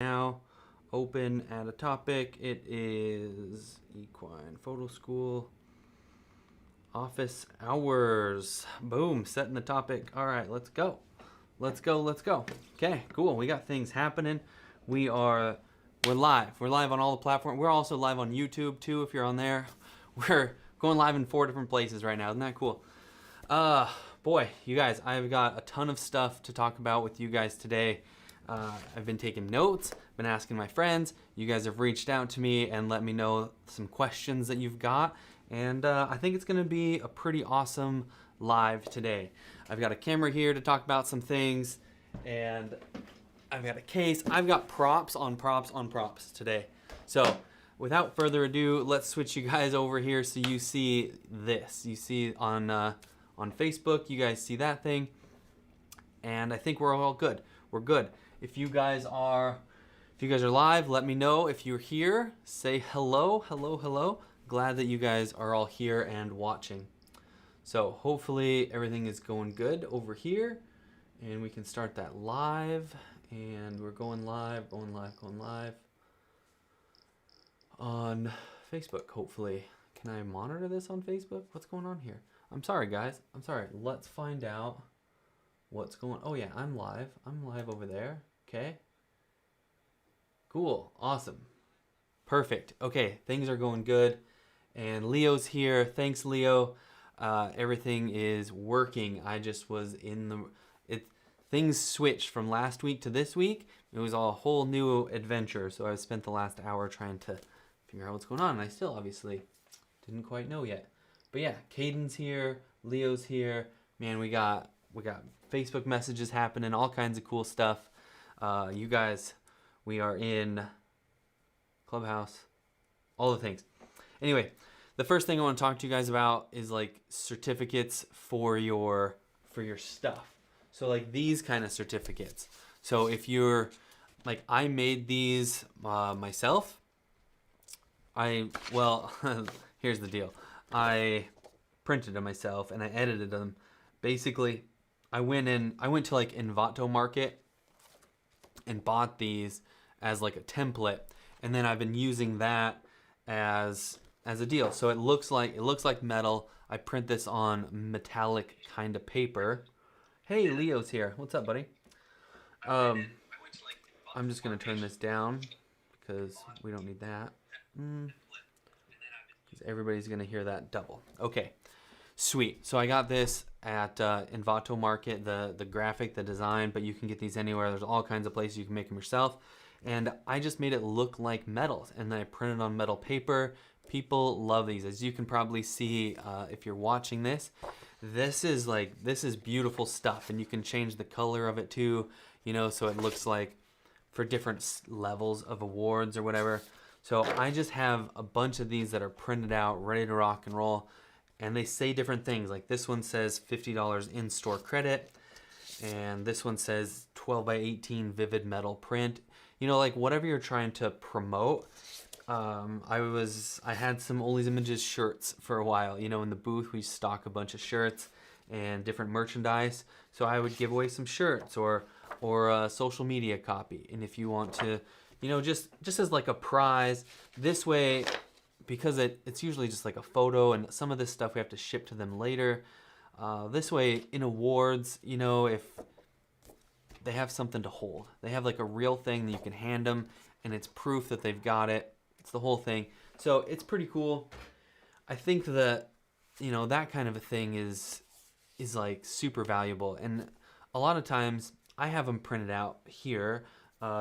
Now open at a topic. It is Equine Photo School office hours. Boom, setting the topic. All right, let's go. Let's go. Okay, cool. We got things happening. We're live. We're live on all the platforms. We're also live on YouTube too if you're on there. We're going live in 4 different places right now. Isn't that cool? Boy, you guys, I've got a ton of stuff to talk about with you guys today. I've been taking notes, been asking my friends. You guys have reached out to me and let me know some questions that you've got. And I think it's going to be a pretty awesome live today. I've got a camera here to talk about some things. And I've got a case. I've got props on props on props today. So without further ado, let's switch you guys over here so you see this. You see on Facebook, you guys see that thing. And I think we're all good. We're good. If you guys are live, let me know. If you're here, say hello, hello, hello. Glad that you guys are all here and watching. So hopefully everything is going good over here, and we can start that live. And we're going live on Facebook. Hopefully, can I monitor this on Facebook? What's going on here? I'm sorry, guys. I'm sorry. Let's find out what's going. Oh yeah, I'm live. I'm live over there. Okay. Cool. Awesome. Perfect. Okay, things are going good. And Leo's here. Thanks, Leo. Everything is working. I just was things switched from last week to this week. It was a whole new adventure. So I've spent the last hour trying to figure out what's going on. And I still obviously didn't quite know yet. But yeah, Caden's here. Leo's here. Man, we got Facebook messages happening, all kinds of cool stuff. You guys, we are in Clubhouse, all the things. Anyway, the first thing I want to talk to you guys about is like certificates for your stuff. So like these kind of certificates. So if you're like, I made these myself. Here's the deal. I printed them myself and I edited them. Basically, I went to like Envato Market and bought these as like a template, and then I've been using that as a deal. So it looks like metal. I print this on metallic kind of paper. Hey, Leo's here. What's up, buddy? I'm just gonna turn this down because we don't need that. Because everybody's gonna hear that double. Okay. Sweet. So I got this at Envato Market, the graphic, the design, but you can get these anywhere. There's all kinds of places you can make them yourself. And I just made it look like metal, and then I printed on metal paper. People love these. As you can probably see if you're watching this, this is beautiful stuff, and you can change the color of it too, so it looks like for different levels of awards or whatever. So I just have a bunch of these that are printed out, ready to rock and roll. And they say different things. Like this one says $50 in-store credit. And this one says 12 by 18 vivid metal print. Like whatever you're trying to promote. I had some Ollie's Images shirts for a while. In the booth we stock a bunch of shirts and different merchandise. So I would give away some shirts or a social media copy. And if you want to, just as like a prize, this way, because it's usually just like a photo, and some of this stuff we have to ship to them later. This way, in awards, if they have something to hold, they have like a real thing that you can hand them, and it's proof that they've got it. It's the whole thing. So it's pretty cool. I think that, that kind of a thing is like super valuable. And a lot of times I have them printed out here.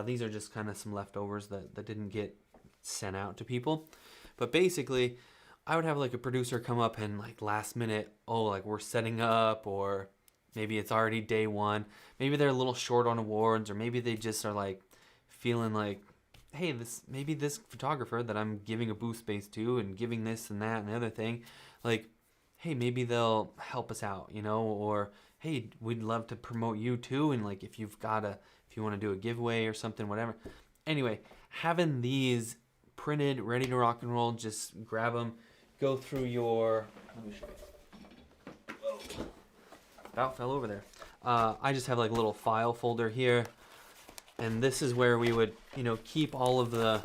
These are just kind of some leftovers that didn't get sent out to people. But basically, I would have like a producer come up and like last minute, like we're setting up, or maybe it's already day one. Maybe they're a little short on awards, or maybe they just are like feeling like, hey, maybe this photographer that I'm giving a booth space to and giving this and that and the other thing, like, hey, maybe they'll help us out, or hey, we'd love to promote you too. And like, if you want to do a giveaway or something, whatever. Anyway, having these printed, ready to rock and roll, just grab them, go through let me show you. Whoa. About fell over there. I just have like a little file folder here. And this is where we would, keep all of the,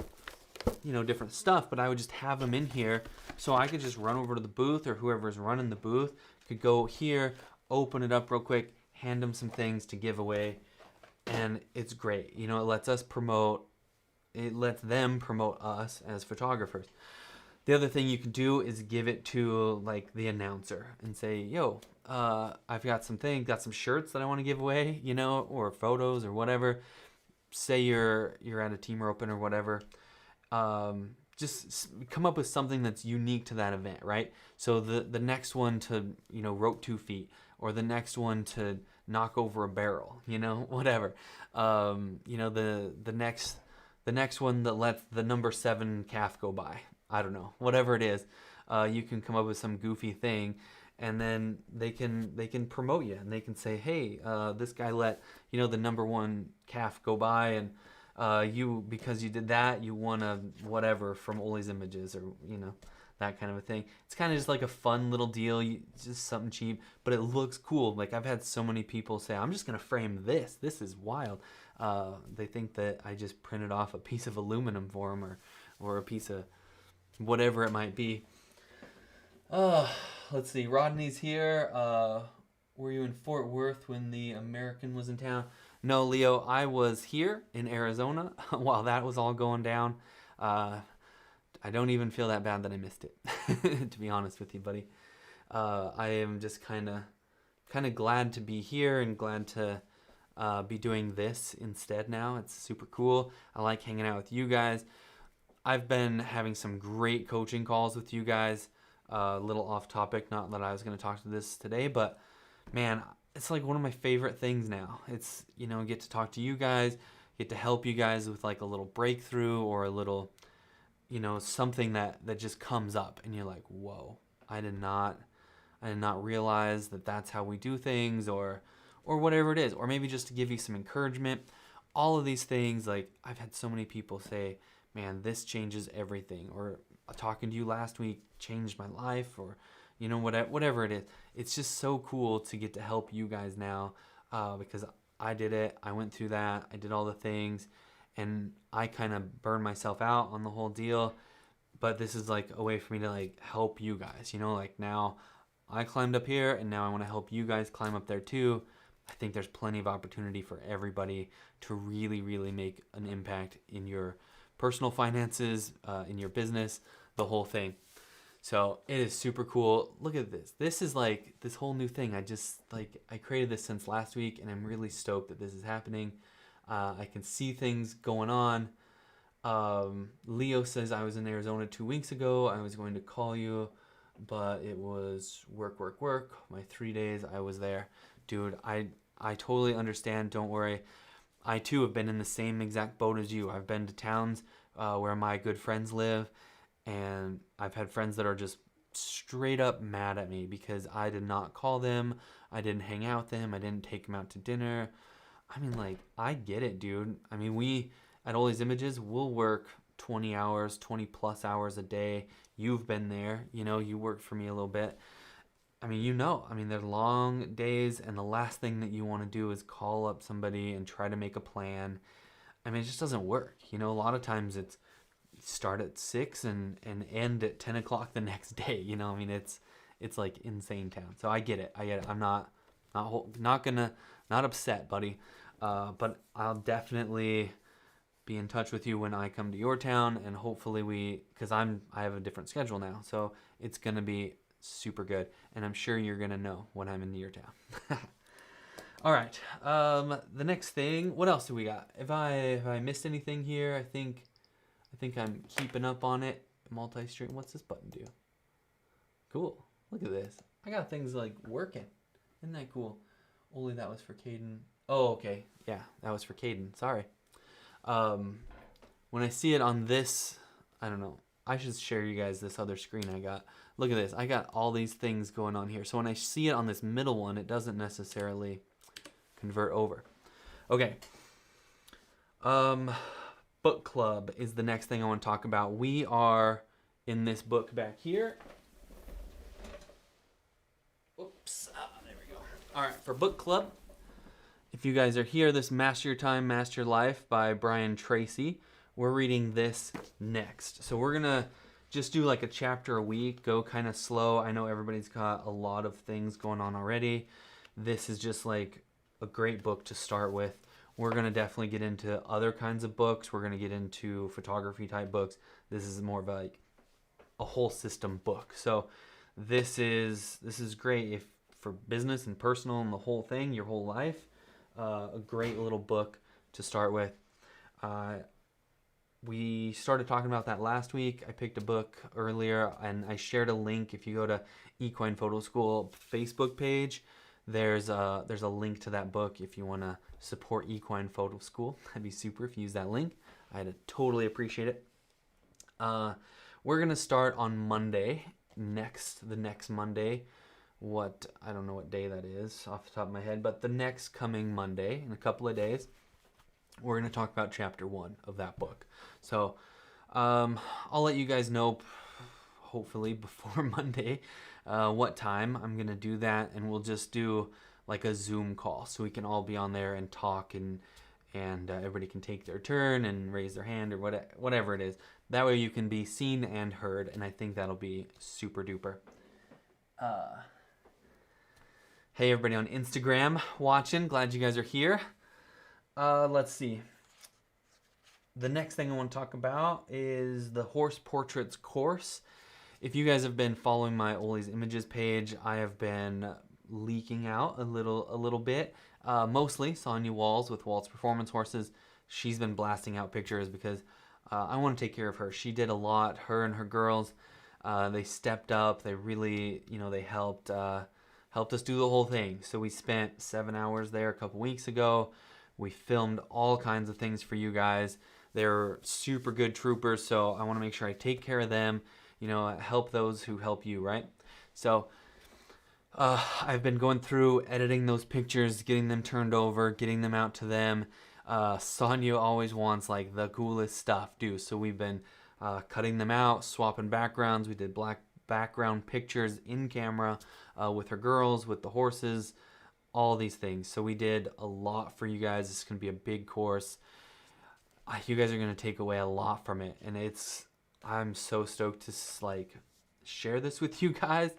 different stuff, but I would just have them in here so I could just run over to the booth, or whoever's running the booth could go here, open it up real quick, hand them some things to give away, and it's great. It lets them promote us as photographers. The other thing you can do is give it to like the announcer and say, yo, I've got some shirts that I want to give away, or photos or whatever. Say you're at a teamer open or whatever. Just come up with something that's unique to that event, right? So the next one to, rope 2 feet, or the next one to knock over a barrel, whatever. The next one that lets the number 7 calf go by. I don't know, whatever it is. You can come up with some goofy thing, and then they can promote you, and they can say, hey, this guy let the number 1 calf go by, and because you did that, you won a whatever from Ollie's Images, or that kind of a thing. It's kind of just like a fun little deal, just something cheap, but it looks cool. Like, I've had so many people say, I'm just gonna frame this is wild. They think that I just printed off a piece of aluminum for them, or a piece of whatever it might be. Let's see, Rodney's here. Were you in Fort Worth when the American was in town? No, Leo, I was here in Arizona while that was all going down. I don't even feel that bad that I missed it, to be honest with you, buddy. I am just kind of glad to be here, and glad to be doing this instead now. It's super cool. I like hanging out with you guys. I've been having some great coaching calls with you guys. A little off topic, not that I was going to talk to this today, but man, it's like one of my favorite things now. It's, get to talk to you guys, get to help you guys with like a little breakthrough, or a little, something that just comes up, and you're like, whoa, I did not realize that that's how we do things, or whatever it is, or maybe just to give you some encouragement. All of these things, like, I've had so many people say, man, this changes everything, or talking to you last week changed my life, or whatever it is. It's just so cool to get to help you guys now, because I did it. I went through that. I did all the things, and I kind of burned myself out on the whole deal. But this is like a way for me to like help you guys. Like, now I climbed up here, and now I want to help you guys climb up there too. I think there's plenty of opportunity for everybody to really, really make an impact in your personal finances, in your business, the whole thing. So it is super cool. Look at this. This is like this whole new thing. I created this since last week, and I'm really stoked that this is happening. I can see things going on. Leo says, I was in Arizona 2 weeks ago. I was going to call you, but it was work. My 3 days I was there. Dude, I totally understand. Don't worry. I too have been in the same exact boat as you. I've been to towns where my good friends live, and I've had friends that are just straight up mad at me because I did not call them, I didn't hang out with them, I didn't take them out to dinner. I mean, like, I get it, dude. I mean, we at Ollie's Images, we'll work 20 hours, 20 plus hours a day. You've been there, you worked for me a little bit. I mean, they're long days, and the last thing that you want to do is call up somebody and try to make a plan. I mean, it just doesn't work. A lot of times it's start at 6 and end at 10 o'clock the next day. I mean, it's like insane town. So I get it. I'm not upset, buddy. But I'll definitely be in touch with you when I come to your town, and hopefully because I have a different schedule now, so it's gonna be super good, and I'm sure you're gonna know when I'm in your town. All right. The next thing. What else do we got? If I missed anything here, I think I'm keeping up on it. Multi-stream. What's this button do? Cool. Look at this. I got things like working. Isn't that cool? Only that was for Caden. Oh, okay. Yeah, that was for Caden. Sorry. When I see it on this, I don't know. I should share you guys this other screen I got. Look at this. I got all these things going on here. So when I see it on this middle one, it doesn't necessarily convert over. Okay. Book club is the next thing I want to talk about. We are in this book back here. Oops. There we go. All right. For book club, if If you guys are here, this Master Your Time, Master Your Life by Brian Tracy. We're reading this next. So we're going to just do like a chapter a week, go kind of slow. I know everybody's got a lot of things going on already. This is just like a great book to start with. We're going to definitely get into other kinds of books. We're going to get into photography type books. This is more of like a whole system book. So this is great if for business and personal and the whole thing, your whole life. A great little book to start with. We started talking about that last week. I picked a book earlier and I shared a link. If you go to Equine Photo School Facebook page, there's a link to that book if you want to support Equine Photo School. That'd be super if you use that link. I'd totally appreciate it. We're gonna start on Monday, the next Monday. I don't know what day that is off the top of my head, but the next coming Monday in a couple of days, we're gonna talk about chapter 1 of that book. So I'll let you guys know, hopefully before Monday, what time I'm gonna do that, and we'll just do like a Zoom call so we can all be on there and talk, and everybody can take their turn and raise their hand or whatever it is. That way you can be seen and heard, and I think that'll be super duper. Hey everybody on Instagram watching, glad you guys are here. Let's see. The next thing I want to talk about is the horse portraits course. If you guys have been following my Ollie's Images page, I have been leaking out a little bit. Mostly Sonia Walls with Waltz Performance Horses. She's been blasting out pictures because I want to take care of her. She did a lot. Her and her girls, they stepped up. They really, they helped us do the whole thing. So we spent 7 hours there a couple weeks ago. We filmed all kinds of things for you guys. They're super good troopers, so I want to make sure I take care of them, help those who help you, right? So I've been going through editing those pictures, getting them turned over, getting them out to them. Sonia always wants like the coolest stuff, dude. So we've been cutting them out, swapping backgrounds. We did black background pictures in camera with her girls, with the horses, all these things. So we did a lot for you guys. It's going to be a big course. You guys are going to take away a lot from it, and I'm so stoked to like share this with you guys.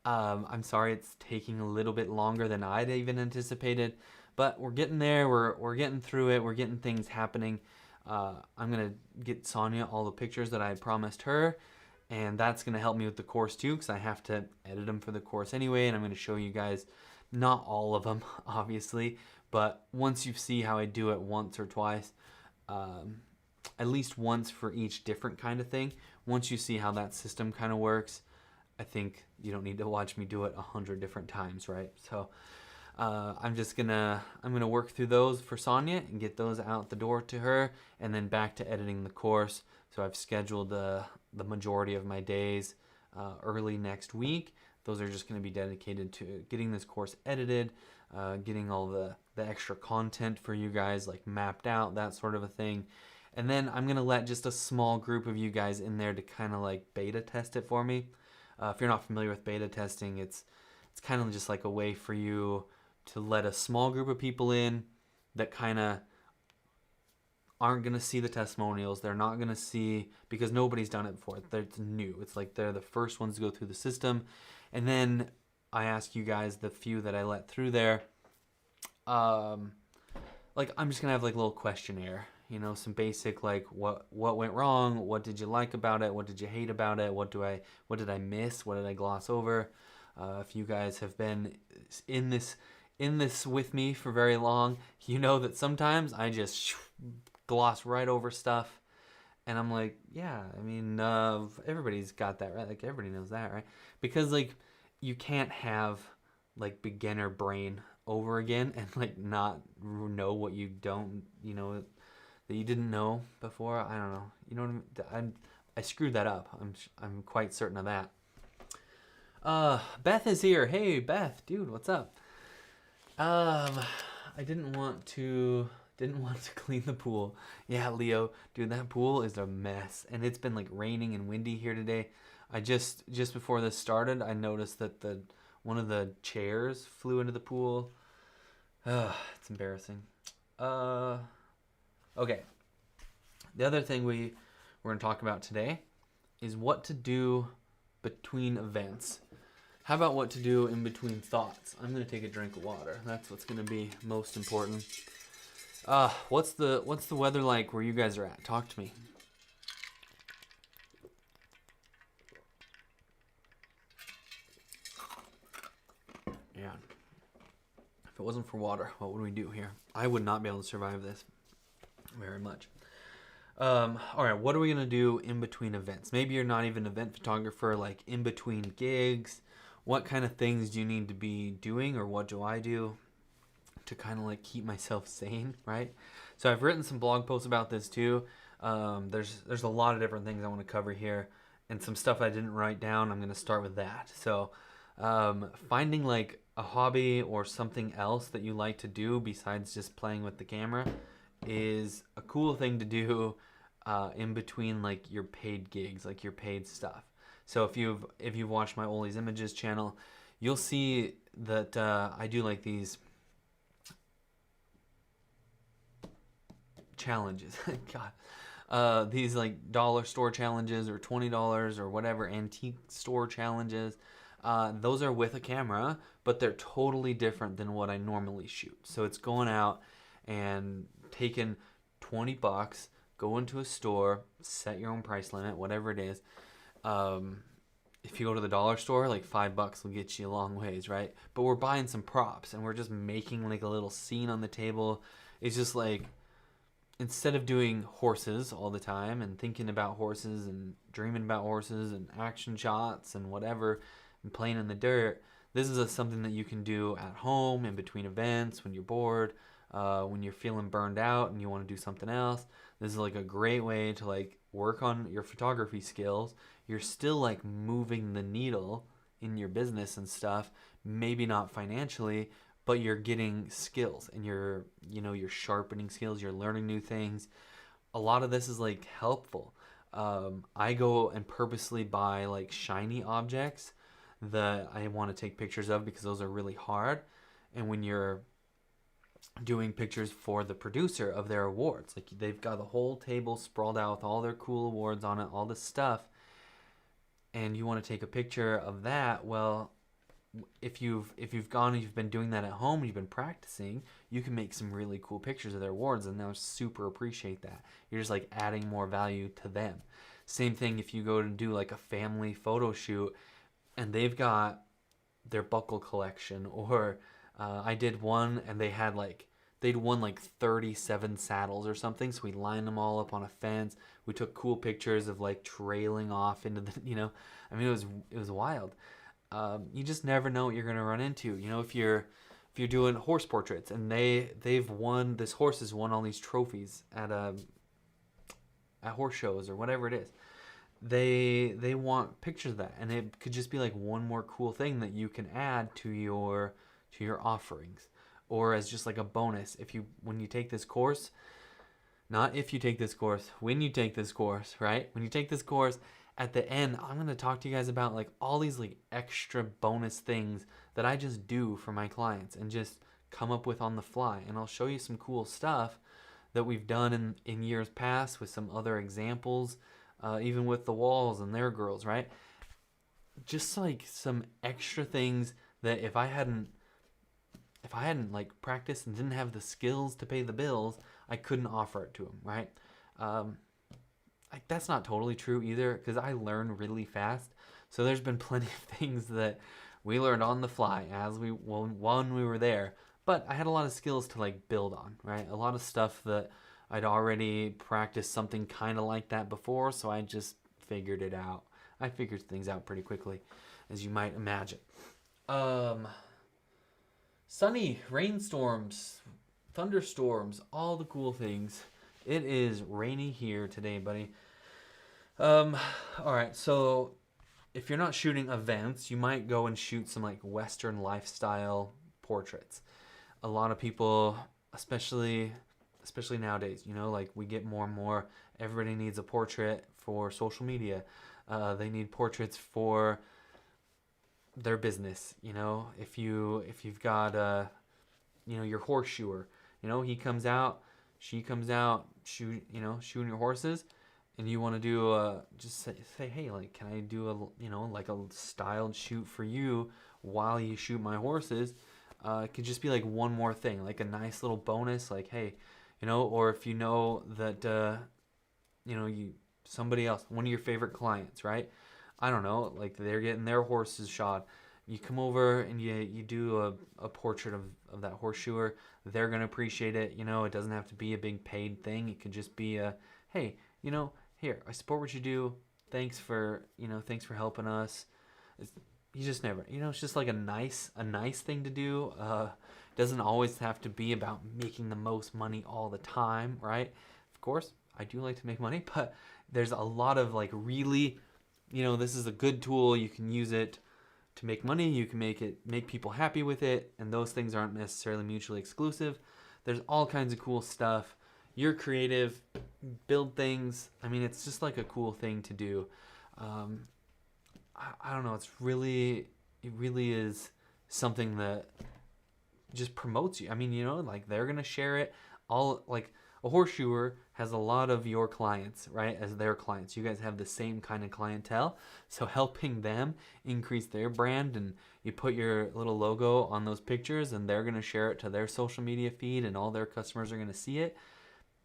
I'm sorry it's taking a little bit longer than I'd even anticipated, but we're getting there. We're getting through it. We're getting things happening. I'm going to get Sonia all the pictures that I promised her, and that's going to help me with the course too, because I have to edit them for the course anyway, and I'm going to show you guys not all of them, obviously, but once you see how I do it once or twice, at least once for each different kind of thing, once you see how that system kind of works, I think you don't need to watch me do it 100 different times, right? So I'm gonna work through those for Sonia and get those out the door to her, and then back to editing the course. So I've scheduled the majority of my days early next week. Those are just going to be dedicated to getting this course edited, getting all the extra content for you guys like mapped out, that sort of a thing. And then I'm going to let just a small group of you guys in there to kind of like beta test it for me. If you're not familiar with beta testing, it's kind of just like a way for you to let a small group of people in that kind of aren't going to see the testimonials. They're not going to see, because nobody's done it before. It's new. It's like they're the first ones to go through the system. And then I ask you guys, the few that I let through there, like I'm just going to have like a little questionnaire, some basic like what went wrong, what did you like about it, what did you hate about it, what did I miss, what did I gloss over. If you guys have been in this with me for very long, you know that sometimes I just gloss right over stuff, and I'm like, yeah, I mean, everybody's got that, right? Like everybody knows that, right? Because like you can't have like beginner brain over again and like not know what you don't, that you didn't know before. I don't know. You know what I mean? I screwed that up. I'm quite certain of that. Beth is here. Hey Beth, dude, what's up? I didn't want to clean the pool. Yeah, Leo, dude, that pool is a mess, and it's been like raining and windy here today. I just before this started, I noticed that one of the chairs flew into the pool. It's embarrassing. Okay. The other thing we're going to talk about today is what to do between events. How about what to do in between thoughts? I'm going to take a drink of water. That's what's going to be most important. What's the weather like where you guys are at? Talk to me. Yeah. If it wasn't for water, what would we do here? I would not be able to survive this very much. All right, what are we gonna do in between events? Maybe you're not even an event photographer, like in between gigs. What kind of things do you need to be doing, or what do I do to kind of like keep myself sane, right? So I've written some blog posts about this too. There's a lot of different things I want to cover here, and some stuff I didn't write down. I'm gonna start with that. So finding like a hobby or something else that you like to do besides just playing with the camera is a cool thing to do in between like your paid gigs, like your paid stuff. So if you've watched my Ollie's Images channel, you'll see that I do like these challenges. God, these like dollar store challenges or $20 or whatever antique store challenges. Those are with a camera, but they're totally different than what I normally shoot. So it's going out and taking $20, go into a store, set your own price limit, whatever it is. If you go to the dollar store, like $5 will get you a long ways, right? But we're buying some props and we're just making like a little scene on the table. It's just like, instead of doing horses all the time and thinking about horses and dreaming about horses and action shots and whatever and playing in the dirt, this is something that you can do at home in between events when you're bored, when you're feeling burned out and you want to do something else. This is like a great way to like work on your photography skills. You're still like moving the needle in your business and stuff, maybe not financially, but you're getting skills and you're sharpening skills, you're learning new things. A lot of this is like helpful. I go and purposely buy like shiny objects that I want to take pictures of because those are really hard. And when you're doing pictures for the producer of their awards, like they've got the whole table sprawled out with all their cool awards on it, all this stuff, and you want to take a picture of that. Well, if you've gone and you've been doing that at home and you've been practicing, you can make some really cool pictures of their awards, and they'll super appreciate that. You're just like adding more value to them. Same thing if you go to do like a family photo shoot and they've got their buckle collection, or I did one and they'd won like 37 saddles or something, so we lined them all up on a fence. We took cool pictures of like trailing off into the I mean, it was wild. You just never know what you're gonna run into. If you're doing horse portraits and they've won, this horse has won all these trophies at horse shows or whatever it is. They want pictures of that, and it could just be like one more cool thing that you can add to your offerings, or as just like a bonus. When you take this course, not if you take this course, when you take this course, right? When you take this course, at the end, I'm going to talk to you guys about like all these like extra bonus things that I just do for my clients and just come up with on the fly. And I'll show you some cool stuff that we've done in years past with some other examples, even with the Walls and their girls, right? Just like some extra things that if I hadn't like practiced and didn't have the skills to pay the bills, I couldn't offer it to them, right? That's not totally true either, because I learn really fast. So there's been plenty of things that we learned on the fly when we were there. But I had a lot of skills to like build on, right? A lot of stuff that I'd already practiced something kind of like that before, so I just figured it out. I figured things out pretty quickly, as you might imagine. Sunny, rainstorms, thunderstorms, all the cool things. It is rainy here today, buddy. All right, so if you're not shooting events, you might go and shoot some like Western lifestyle portraits. A lot of people, especially nowadays, like we get more and more, everybody needs a portrait for social media. They need portraits for their business. If you've got your horseshoer. He comes out, she comes out, shooting your horses, and you want to do just say, hey, like, can I do like a styled shoot for you while you shoot my horses? It could just be like one more thing, like a nice little bonus, like, hey, or if you know that somebody else, one of your favorite clients, right? I don't know, like they're getting their horses shot. You come over and you do a portrait of that horseshoer. They're gonna appreciate it. It doesn't have to be a big paid thing. It could just be a, hey, here, I support what you do. Thanks for helping us. You just never, it's just like a nice thing to do. Doesn't always have to be about making the most money all the time, right? Of course, I do like to make money, but there's a lot of like really, this is a good tool. You can use it to make money. You can make people happy with it, and those things aren't necessarily mutually exclusive. There's all kinds of cool stuff. You're creative, build things. I mean, it's just like a cool thing to do. I don't know. It really is something that just promotes you. I mean, like they're gonna share it. All like a horseshoer has a lot of your clients, right, as their clients. You guys have the same kind of clientele, so helping them increase their brand, and you put your little logo on those pictures, and they're gonna share it to their social media feed, and all their customers are gonna see it.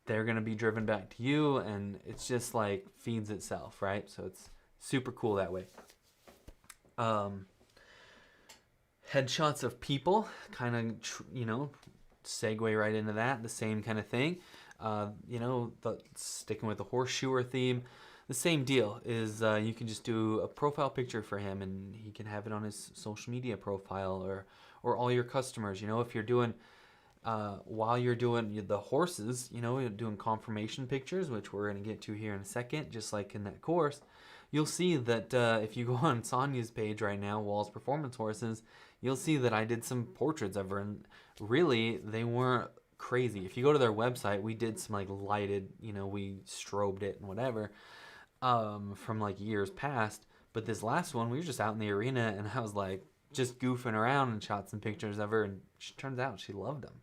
They're gonna be driven back to you, and it's just like feeds itself, right? So it's super cool that way. Headshots of people, kind of, segue right into that. The same kind of thing. Sticking with the horseshoer theme, the same deal is you can just do a profile picture for him, and he can have it on his social media profile, or all your customers. If you're doing while you're doing the horses, you're doing confirmation pictures, which we're going to get to here in a second, just like in that course. You'll see that if you go on Sonia's page right now, Wall's Performance Horses, you'll see that I did some portraits of her, and really, they weren't crazy. If you go to their website, we did some like lighted, we strobed it and whatever from like years past. But this last one, we were just out in the arena, and I was like just goofing around and shot some pictures of her, and turns out she loved them.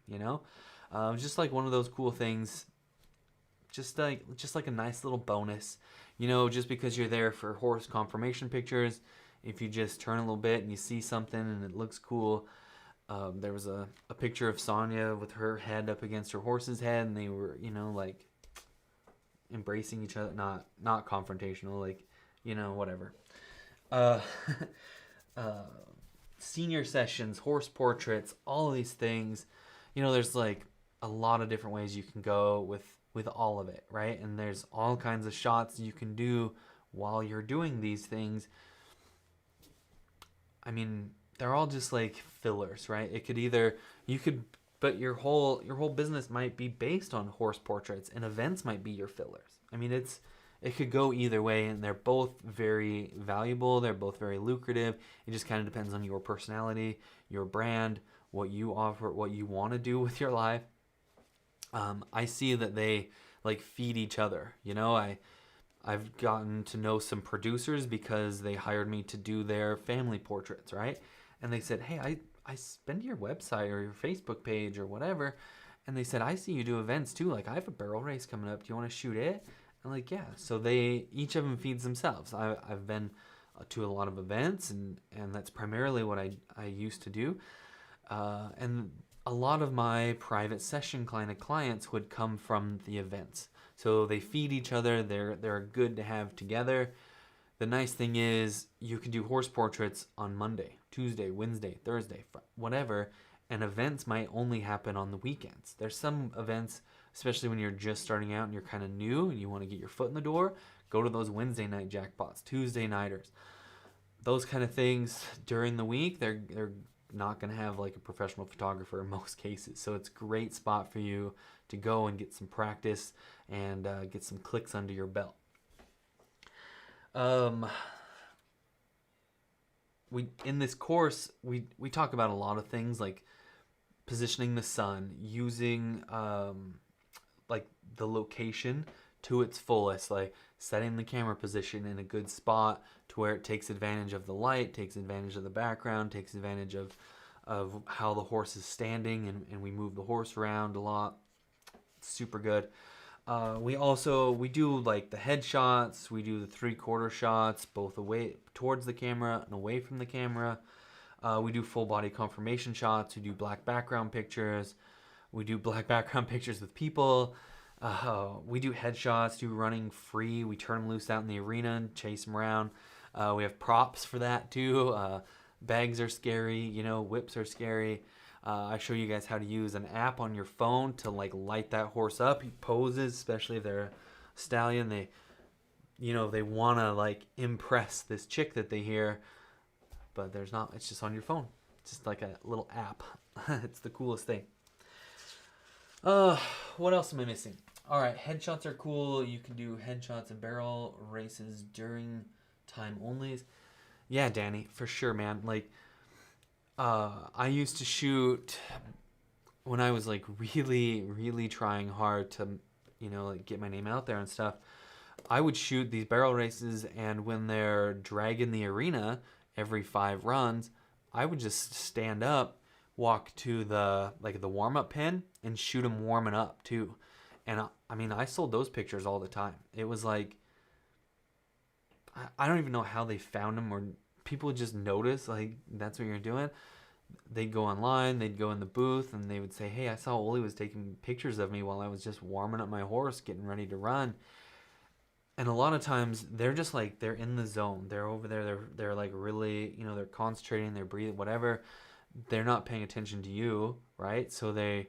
Just like one of those cool things. Just like a nice little bonus. Just because you're there for horse confirmation pictures, if you just turn a little bit and you see something and it looks cool. There was a picture of Sonia with her head up against her horse's head, and they were, like embracing each other, not confrontational, like, whatever. Senior sessions, horse portraits, all of these things, there's like a lot of different ways you can go with all of it, right? And there's all kinds of shots you can do while you're doing these things. I mean, they're all just like fillers, right? But your whole business might be based on horse portraits, and events might be your fillers. I mean, it could go either way, and they're both very valuable. They're both very lucrative. It just kind of depends on your personality, your brand, what you offer, what you want to do with your life. I see that they like feed each other. I've gotten to know some producers because they hired me to do their family portraits, right? And they said, hey, I've been to your website or your Facebook page or whatever, and they said, I see you do events too. Like, I have a barrel race coming up. Do you want to shoot it? I'm like, yeah. So each of them feeds themselves. I've been to a lot of events, and that's primarily what I used to do. And a lot of my private session clients would come from the events. So they feed each other. They're good to have together. The nice thing is you can do horse portraits on Monday, Tuesday, Wednesday, Thursday, whatever, and events might only happen on the weekends. There's some events, especially when you're just starting out and you're kind of new and you want to get your foot in the door, go to those Wednesday night jackpots, Tuesday nighters. Those kind of things during the week, they're not going to have like a professional photographer in most cases. So it's a great spot for you to go and get some practice and get some clicks under your belt. In this course, we talk about a lot of things like positioning the sun, using like the location to its fullest, like setting the camera position in a good spot to where it takes advantage of the light, takes advantage of the background, takes advantage of of how the horse is standing, and we move the horse around a lot. It's super good. We do like the headshots, we do the 3/4 shots, both away towards the camera and away from the camera. We do full body confirmation shots. We do black background pictures. We do black background pictures with people. We do headshots, do running free. We turn them loose out in the arena and chase them around. We have props for that too. Bags are scary, you know, whips are scary. I show you guys how to use an app on your phone to like light that horse up. He poses, especially if they're a stallion. They, you know, they want to like impress this chick that they hear, but there's not. It's just on your phone. It's just like a little app. It's the coolest thing. What else am I missing? All right, headshots are cool. You can do headshots and barrel races during time onlys. Yeah, Danny, for sure, man. Like, I used to shoot when I was like really, really trying hard to, you know, like get my name out there and stuff. I would shoot these barrel races, and when they're dragging the arena every 5 runs, I would just stand up, walk to the warm up pen, and shoot them warming up too. And I mean, I sold those pictures all the time. It was like, I don't even know how they found them, or people would just notice like that's what you're doing. They'd go online, they'd go in the booth, and they would say, "Hey, I saw Oli was taking pictures of me while I was just warming up my horse, getting ready to run." And a lot of times they're just like, they're in the zone. They're over there. They're like really, you know, they're concentrating, they're breathing, whatever. They're not paying attention to you, right? So they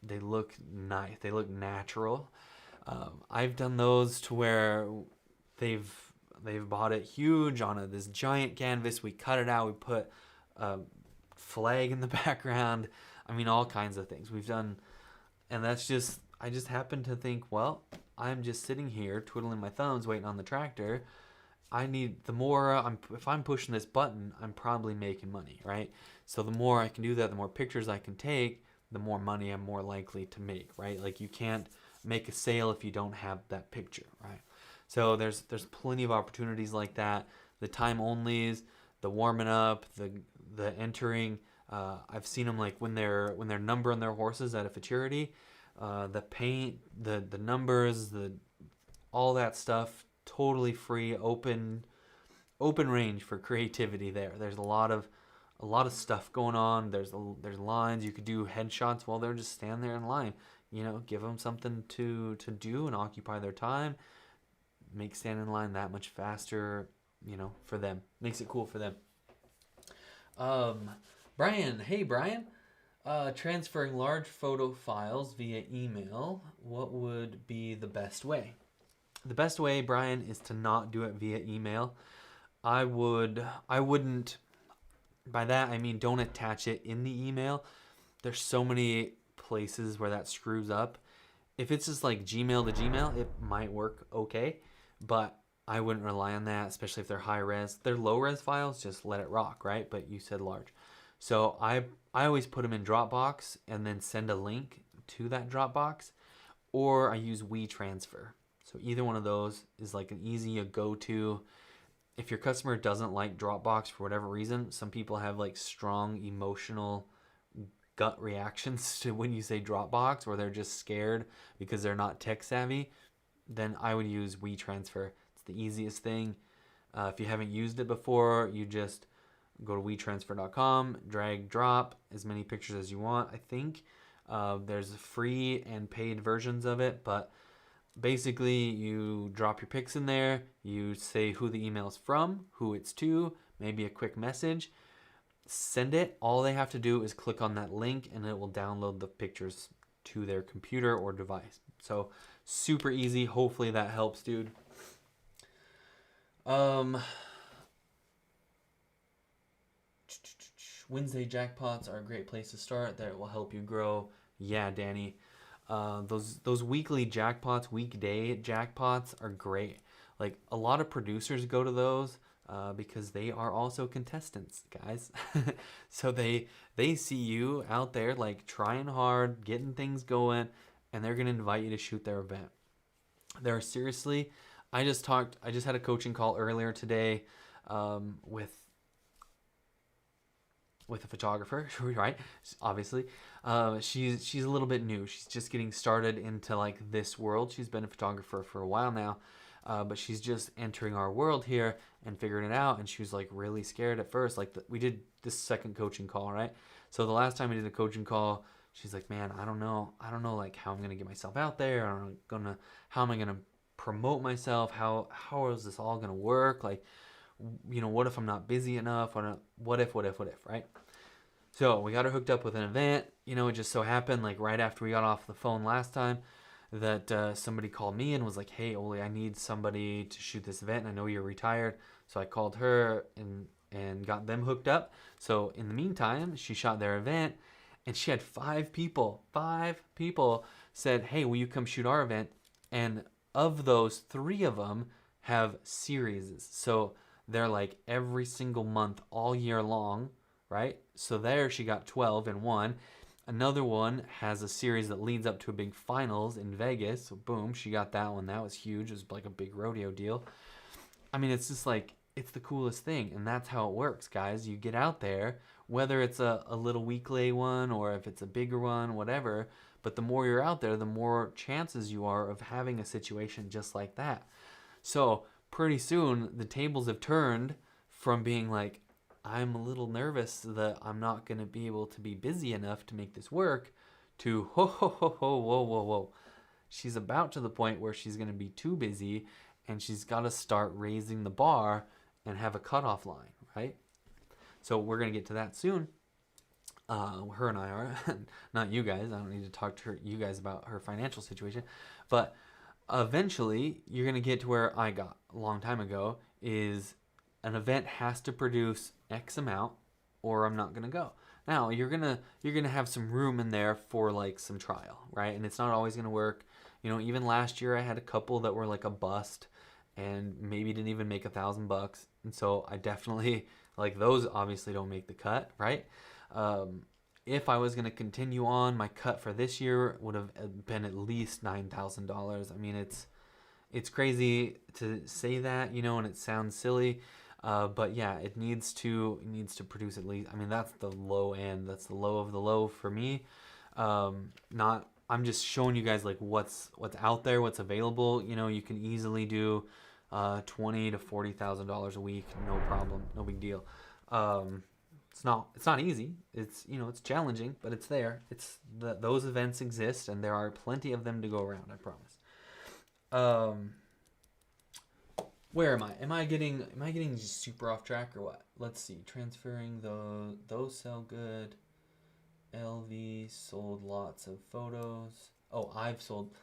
look nice. They look natural. I've done those to where they've bought it huge on this giant canvas. We cut it out. We put a flag in the background. I mean, all kinds of things we've done. And that's just, I just happen to think, well, I'm just sitting here twiddling my thumbs waiting on the tractor. I need, the more if I'm pushing this button, I'm probably making money, right? So the more I can do that, the more pictures I can take, the more money I'm more likely to make, right? Like, you can't make a sale if you don't have that picture, right? So there's plenty of opportunities like that. The time onlys, the warming up, the entering. I've seen them like when they're numbering their horses at a futurity. The paint, the numbers, all that stuff, totally free, open range for creativity there. There's a lot of stuff going on. There's lines. You could do headshots while they're just standing there in line. You know, give them something to do and occupy their time. Make standing in line that much faster, you know, for them. Makes it cool for them. Brian, hey Brian. Transferring large photo files via email, what would be the best way? The best way, Brian, is to not do it via email. I wouldn't, by that I mean don't attach it in the email. There's so many places where that screws up. If it's just like Gmail to Gmail, it might work okay, but I wouldn't rely on that, especially if they're high res. They're low res files, just let it rock, right? But you said large. So I always put them in Dropbox and then send a link to that Dropbox, or I use WeTransfer. So either one of those is like an easy go-to. If your customer doesn't like Dropbox for whatever reason, some people have like strong emotional gut reactions to when you say Dropbox, or they're just scared because they're not tech savvy, then I would use WeTransfer. It's the easiest thing. If you haven't used it before, you just go to WeTransfer.com, drag, drop as many pictures as you want. I think there's free and paid versions of it, but basically you drop your pics in there, you say who the email is from, who it's to, maybe a quick message, send it. All they have to do is click on that link and it will download the pictures to their computer or device. So super easy. Hopefully that helps, dude. Wednesday jackpots are a great place to start. That will help you grow. Yeah, Danny. Those weekly jackpots, weekday jackpots are great. Like, a lot of producers go to those because they are also contestants, guys. So they see you out there like trying hard, getting things going, and they're gonna invite you to shoot their event. They're seriously. I just had a coaching call earlier today with with a photographer, right? Obviously, she's a little bit new. She's just getting started into like this world. She's been a photographer for a while now, but she's just entering our world here and figuring it out. And she was like really scared at first. Like we did this second coaching call, right? So the last time we did a coaching call, she's like, man, I don't know like how I'm gonna get myself out there. How am I gonna promote myself? How is this all gonna work? Like, what if I'm not busy enough? What if, right? So we got her hooked up with an event. It just so happened, like right after we got off the phone last time, that somebody called me and was like, hey, Oli, I need somebody to shoot this event. I know you're retired. So I called her and got them hooked up. So in the meantime, she shot their event, and she had 5 people said, hey, will you come shoot our event? And of those, 3 of them have series. So they're like every single month all year long, right? So there she got 12 in one. Another one has a series that leads up to a big finals in Vegas. So boom, she got that one. That was huge. It was like a big rodeo deal. I mean, it's just like, it's the coolest thing. And that's how it works, guys. You get out there, whether it's a little weekly one or if it's a bigger one, whatever. But the more you're out there, the more chances you are of having a situation just like that. So pretty soon the tables have turned from being like, I'm a little nervous that I'm not going to be able to be busy enough to make this work, to ho ho ho ho, whoa. She's about to the point where she's going to be too busy, and she's got to start raising the bar and have a cutoff line, right? So we're going to get to that soon. Her and I are, not you guys. I don't need to talk to you guys about her financial situation, but eventually you're going to get to where I got a long time ago, is an event has to produce X amount or I'm not going to go. Now you're going to have some room in there for like some trial, right? And it's not always going to work. Even last year I had a couple that were like a bust and maybe didn't even make $1,000. And so I definitely, like, those obviously don't make the cut, right? If I was going to continue on, my cut for this year would have been at least $9,000. I mean, it's crazy to say that, and it sounds silly. But yeah, it needs to produce at least, I mean, that's the low end. That's the low of the low for me. I'm just showing you guys like what's out there, what's available. You can easily do $20,000 to $40,000 a week, no problem, no big deal. It's not easy. It's it's challenging, but it's there. Those events exist, and there are plenty of them to go around. I promise. Where am I? Am I getting just super off track or what? Let's see. Transferring those sell good. LV sold lots of photos. Oh, I've sold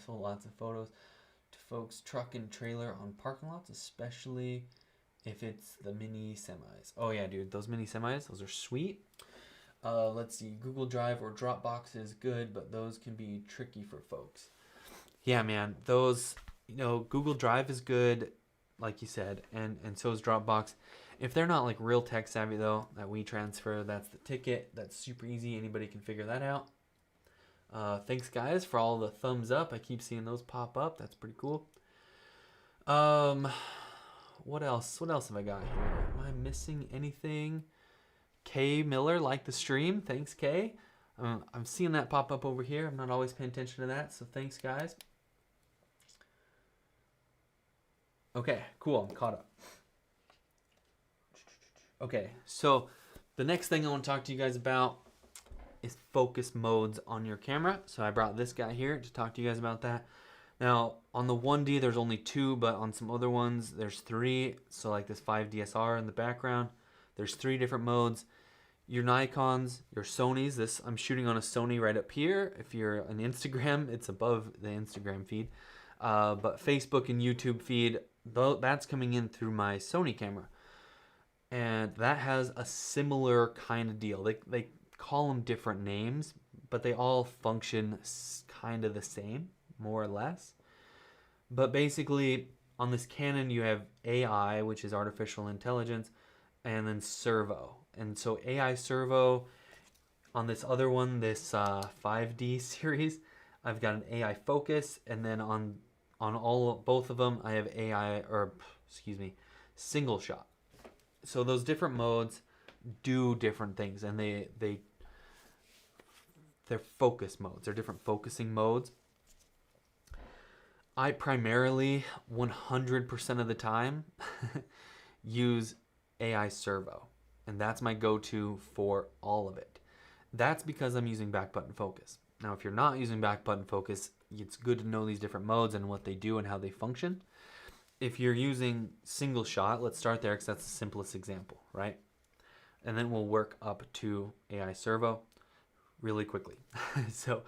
lots of photos to folks truck and trailer on parking lots, especially if it's the mini semis. Oh yeah, dude, those mini semis, those are sweet. Let's see. Google Drive or Dropbox is good, but those can be tricky for folks. Yeah, man, those, Google Drive is good, like you said, and so is Dropbox. If they're not like real tech savvy though, that WeTransfer, that's the ticket. That's super easy. Anybody can figure that out. Thanks guys for all the thumbs up. I keep seeing those pop up. That's pretty cool. What else have I got here? Am I missing anything? Kay Miller, like the stream. Thanks, Kay. I'm seeing that pop up over here. I'm not always paying attention to that, so thanks guys. Okay, cool. I'm caught up. Okay, so the next thing I want to talk to you guys about is focus modes on your camera. So I brought this guy here to talk to you guys about that. Now, on the 1D, there's only 2, but on some other ones, there's 3. So like this 5DSR in the background, there's 3 different modes. Your Nikons, your Sonys, I'm shooting on a Sony right up here. If you're on Instagram, it's above the Instagram feed. But Facebook and YouTube feed, that's coming in through my Sony camera. And that has a similar kind of deal. They call them different names, but they all function kind of the same, more or less. But basically, on this Canon, you have AI, which is artificial intelligence, and then servo. And so AI servo, on this other one, this 5D series, I've got an AI focus, and then on both of them, I have single shot. So those different modes, do different things, and they're focus modes. They're different focusing modes. I primarily 100% of the time use AI servo, and that's my go-to for all of it. That's because I'm using back button focus. Now, if you're not using back button focus, it's good to know these different modes and what they do and how they function. If you're using single shot, let's start there because that's the simplest example, right? And then we'll work up to AI servo really quickly. So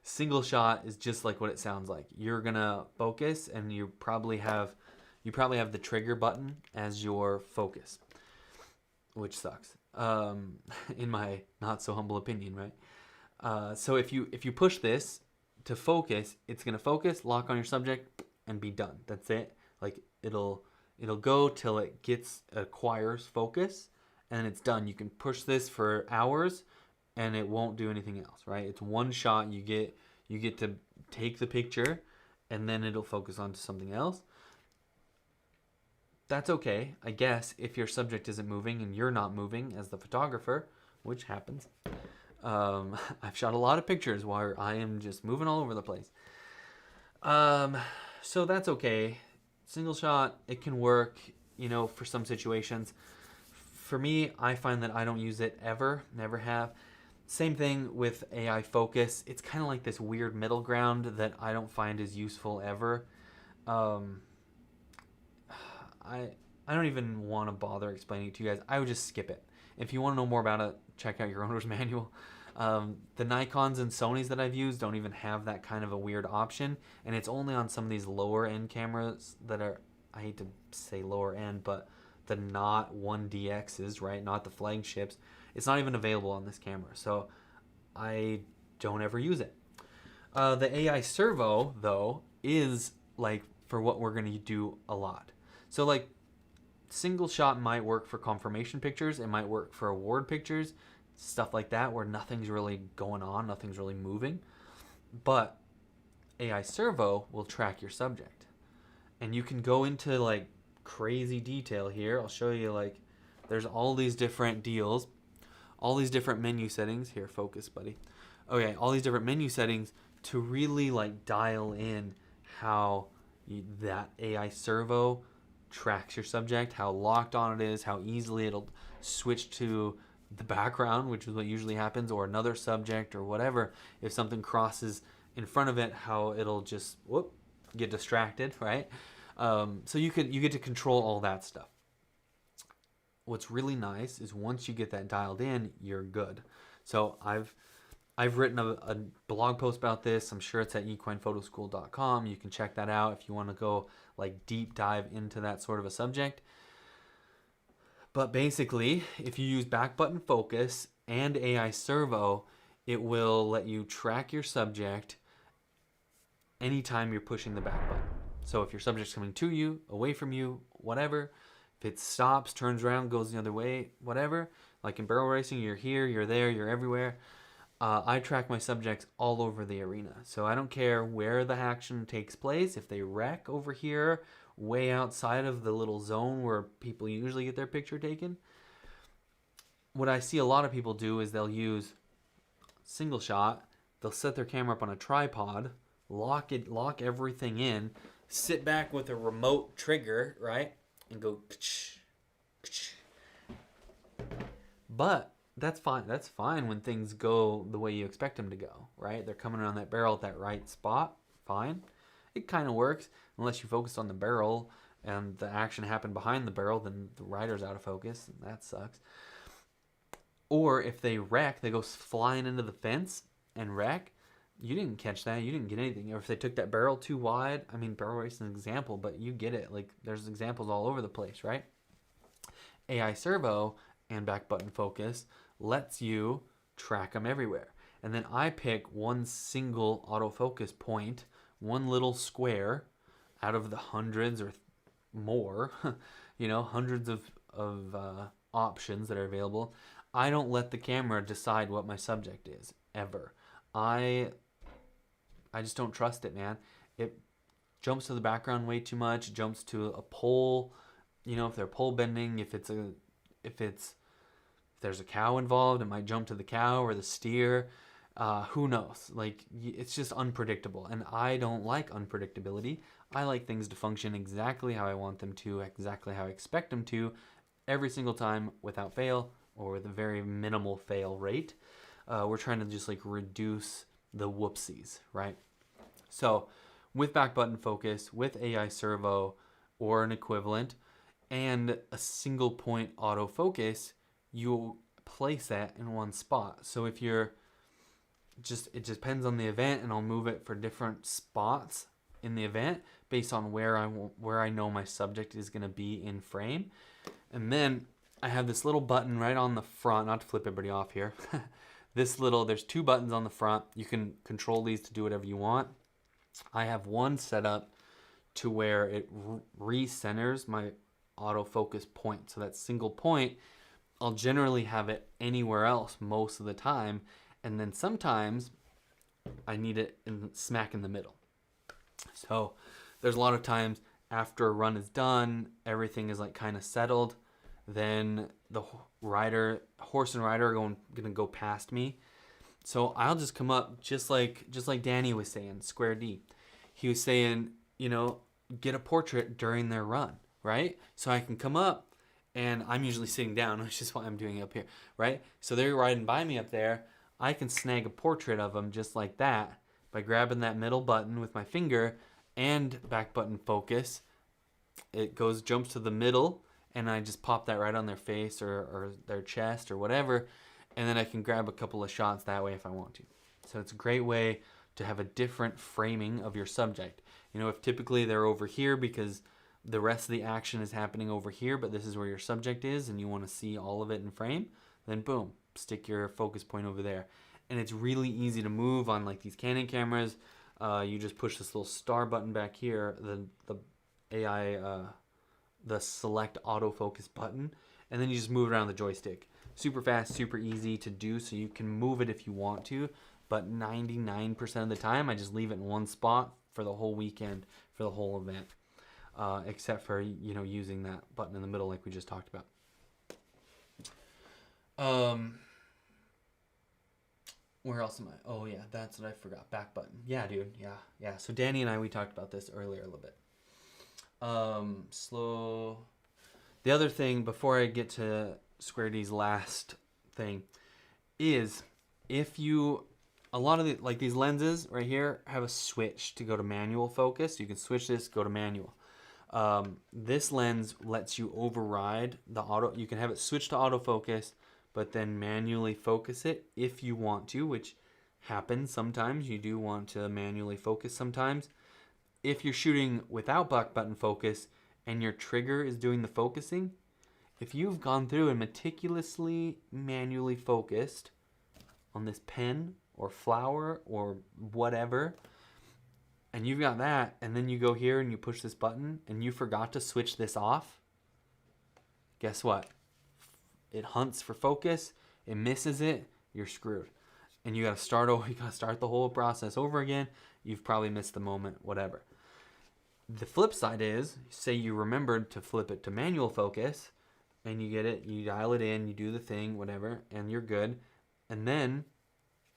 single shot is just like what it sounds like. You're gonna focus, and you probably have the trigger button as your focus, which sucks, in my not so humble opinion, right? So if you push this to focus, it's gonna focus, lock on your subject, and be done. That's it. Like it'll go till it acquires focus, and it's done. You can push this for hours, and it won't do anything else, right? It's one shot. You get to take the picture, and then it'll focus onto something else. That's okay, I guess, if your subject isn't moving and you're not moving as the photographer, which happens. I've shot a lot of pictures where I am just moving all over the place. So that's okay. Single shot, it can work, for some situations. For me, I find that I don't use it ever, never have. Same thing with AI focus. It's kind of like this weird middle ground that I don't find as useful ever. I don't even want to bother explaining it to you guys. I would just skip it. If you want to know more about it, check out your owner's manual. The Nikons and Sonys that I've used don't even have that kind of a weird option, and it's only on some of these lower end cameras that are, I hate to say lower end, but the not 1DXs, right? Not the flagships. It's not even available on this camera, so I don't ever use it. The AI servo, though, is like for what we're going to do a lot. So like single shot might work for confirmation pictures. It might work for award pictures, stuff like that where nothing's really going on, nothing's really moving. But AI servo will track your subject. And you can go into like crazy detail here. I'll show you, like, there's all these different deals, all these different menu settings. Here, focus, buddy. Okay, all these different menu settings to really like dial in how that AI servo tracks your subject, how locked on it is, how easily it'll switch to the background, which is what usually happens, or another subject or whatever. If something crosses in front of it, how it'll just get distracted, right? So you get to control all that stuff. What's really nice is once you get that dialed in, you're good. So I've written a blog post about this. I'm sure it's at equinephotoschool.com. You can check that out if you want to go like deep dive into that sort of a subject. But basically, if you use back button focus and AI servo, it will let you track your subject anytime you're pushing the back button. So if your subject's coming to you, away from you, whatever, if it stops, turns around, goes the other way, whatever, like in barrel racing, you're here, you're there, you're everywhere. I track my subjects all over the arena. So I don't care where the action takes place. If they wreck over here, way outside of the little zone where people usually get their picture taken, what I see a lot of people do is they'll use single shot. They'll set their camera up on a tripod, lock everything in, sit back with a remote trigger, right, and go. But that's fine. That's fine when things go the way you expect them to go, right? They're coming around that barrel at that right spot. Fine. It kind of works unless you focus on the barrel and the action happened behind the barrel, then the rider's out of focus, and that sucks. Or if they wreck, they go flying into the fence and wreck, you didn't catch that. You didn't get anything. Or if they took that barrel too wide, I mean, barrel race is an example, but you get it. Like, there's examples all over the place, right? AI servo and back button focus lets you track them everywhere. And then I pick one single autofocus point, one little square out of the hundreds or more, hundreds of options that are available. I don't let the camera decide what my subject is, ever. I just don't trust it, man. It jumps to the background way too much. It jumps to a pole, if they're pole bending, if it's If there's a cow involved, it might jump to the cow or the steer. Who knows? Like, it's just unpredictable. And I don't like unpredictability. I like things to function exactly how I want them to, exactly how I expect them to, every single time without fail or with a very minimal fail rate. We're trying to just like reduce the whoopsies, right? So with back button focus, with AI servo or an equivalent, and a single point autofocus, you'll place that in one spot. So if you're it depends on the event, and I'll move it for different spots in the event based on where I know my subject is going to be in frame. And then I have this little button right on the front, not to flip everybody off here. There's two buttons on the front. You can control these to do whatever you want. I have one set up to where it recenters my autofocus point. So that single point, I'll generally have it anywhere else most of the time. And then sometimes I need it smack in the middle. So there's a lot of times after a run is done, everything is like kind of settled. Then the horse and rider are gonna go past me. So I'll just come up just like Danny was saying, Square D. He was saying, get a portrait during their run, right? So I can come up, and I'm usually sitting down, which is why I'm doing it up here, right? So they're riding by me up there. I can snag a portrait of them just like that by grabbing that middle button with my finger and back button focus. It jumps to the middle, and I just pop that right on their face or their chest or whatever, and then I can grab a couple of shots that way if I want to. So it's a great way to have a different framing of your subject. If typically they're over here because the rest of the action is happening over here, but this is where your subject is and you want to see all of it in frame, then boom, stick your focus point over there. And it's really easy to move on like these Canon cameras. You just push this little star button back here, the AI, the select autofocus button, and then you just move it around the joystick. Super fast, super easy to do, so you can move it if you want to, but 99% of the time I just leave it in one spot for the whole weekend, for the whole event, except for using that button in the middle like we just talked about. Where else am I? Oh yeah, that's what I forgot. Back button. Yeah, dude. Yeah. So Danny and we talked about this earlier a little bit. Slow. The other thing before I get to Square D's last thing is a lot of these lenses right here have a switch to go to manual focus. You can switch this, go to manual. This lens lets you override the auto. You can have it switch to autofocus, but then manually focus it if you want to, which happens sometimes. You do want to manually focus sometimes. If you're shooting without back button focus and your trigger is doing the focusing, if you've gone through and meticulously manually focused on this pen or flower or whatever, and you've got that, and then you go here and you push this button and you forgot to switch this off, guess what? It hunts for focus, it misses it, you're screwed. And you gotta start over, you gotta start the whole process over again. You've probably missed the moment, whatever. The flip side is, say you remembered to flip it to manual focus, and you get it, you dial it in, you do the thing, whatever, and you're good. And then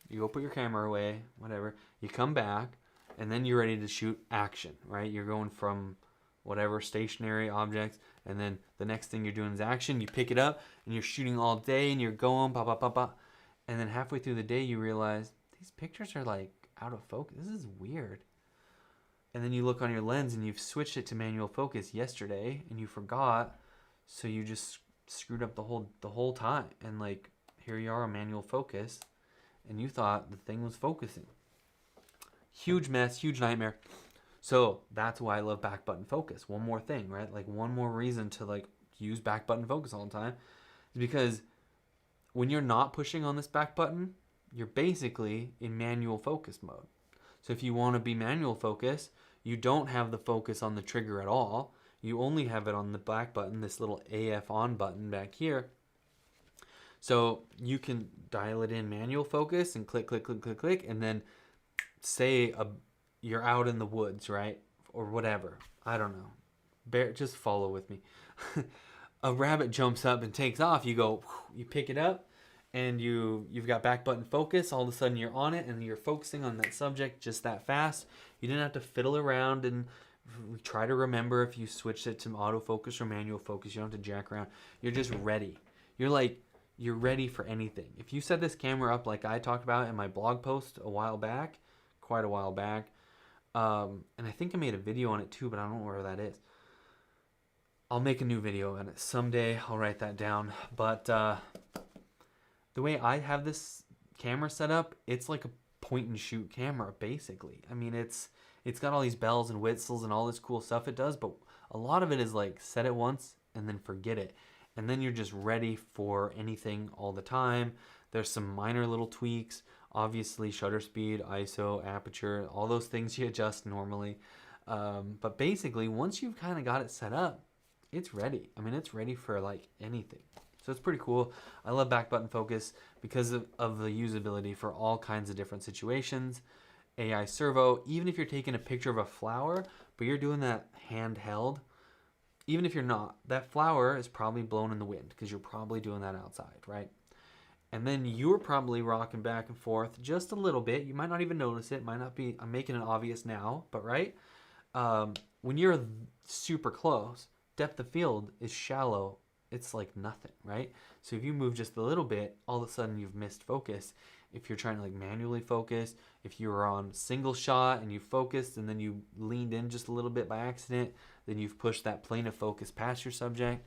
you go put your camera away, whatever, you come back, and then you're ready to shoot action, right? You're going from whatever stationary objects, and then the next thing you're doing is action. You pick it up, and you're shooting all day, and you're going, pa pa pa pa. And then halfway through the day, you realize, these pictures are like out of focus. This is weird. And then you look on your lens, and you've switched it to manual focus yesterday, and you forgot, so you just screwed up the whole time. And like, here you are on manual focus, and you thought the thing was focusing. Huge mess, huge nightmare. So that's why I love back button focus. One more thing, right? Like one more reason to like use back button focus all the time is because when you're not pushing on this back button, you're basically in manual focus mode. So if you want to be manual focus, you don't have the focus on the trigger at all. You only have it on the back button, this little AF on button back here. So you can dial it in manual focus and click, click, click, click, click, and then say you're out in the woods, right? Or whatever. I don't know. Just follow with me. a rabbit jumps up and takes off, you go, you pick it up, and you've got back button focus. All of a sudden you're on it and you're focusing on that subject just that fast. You didn't have to fiddle around and try to remember if you switched it to autofocus or manual focus. You don't have to jack around. You're just ready. You're ready for anything. If you set this camera up like I talked about in my blog post quite a while back, and I think I made a video on it too, but I don't know where that is. I'll make a new video on it someday. I'll write that down. But the way I have this camera set up, it's like a point and shoot camera basically. I mean, it's got all these bells and whistles and all this cool stuff it does, but a lot of it is like set it once and then forget it. And then you're just ready for anything all the time. There's some minor little tweaks. Obviously, shutter speed, ISO, aperture, all those things you adjust normally. But basically, once you've kind of got it set up, it's ready. I mean, it's ready for like anything. So it's pretty cool. I love back button focus because of the usability for all kinds of different situations. AI servo, even if you're taking a picture of a flower, but you're doing that handheld, even if you're not, that flower is probably blown in the wind because you're probably doing that outside, right? And then you're probably rocking back and forth just a little bit. You might not even notice it. Might not be, I'm making it obvious now, but right? When you're super close, depth of field is shallow. It's like nothing, right? So if you move just a little bit, all of a sudden you've missed focus. If you're trying to like manually focus, if you were on single shot and you focused and then you leaned in just a little bit by accident, then you've pushed that plane of focus past your subject.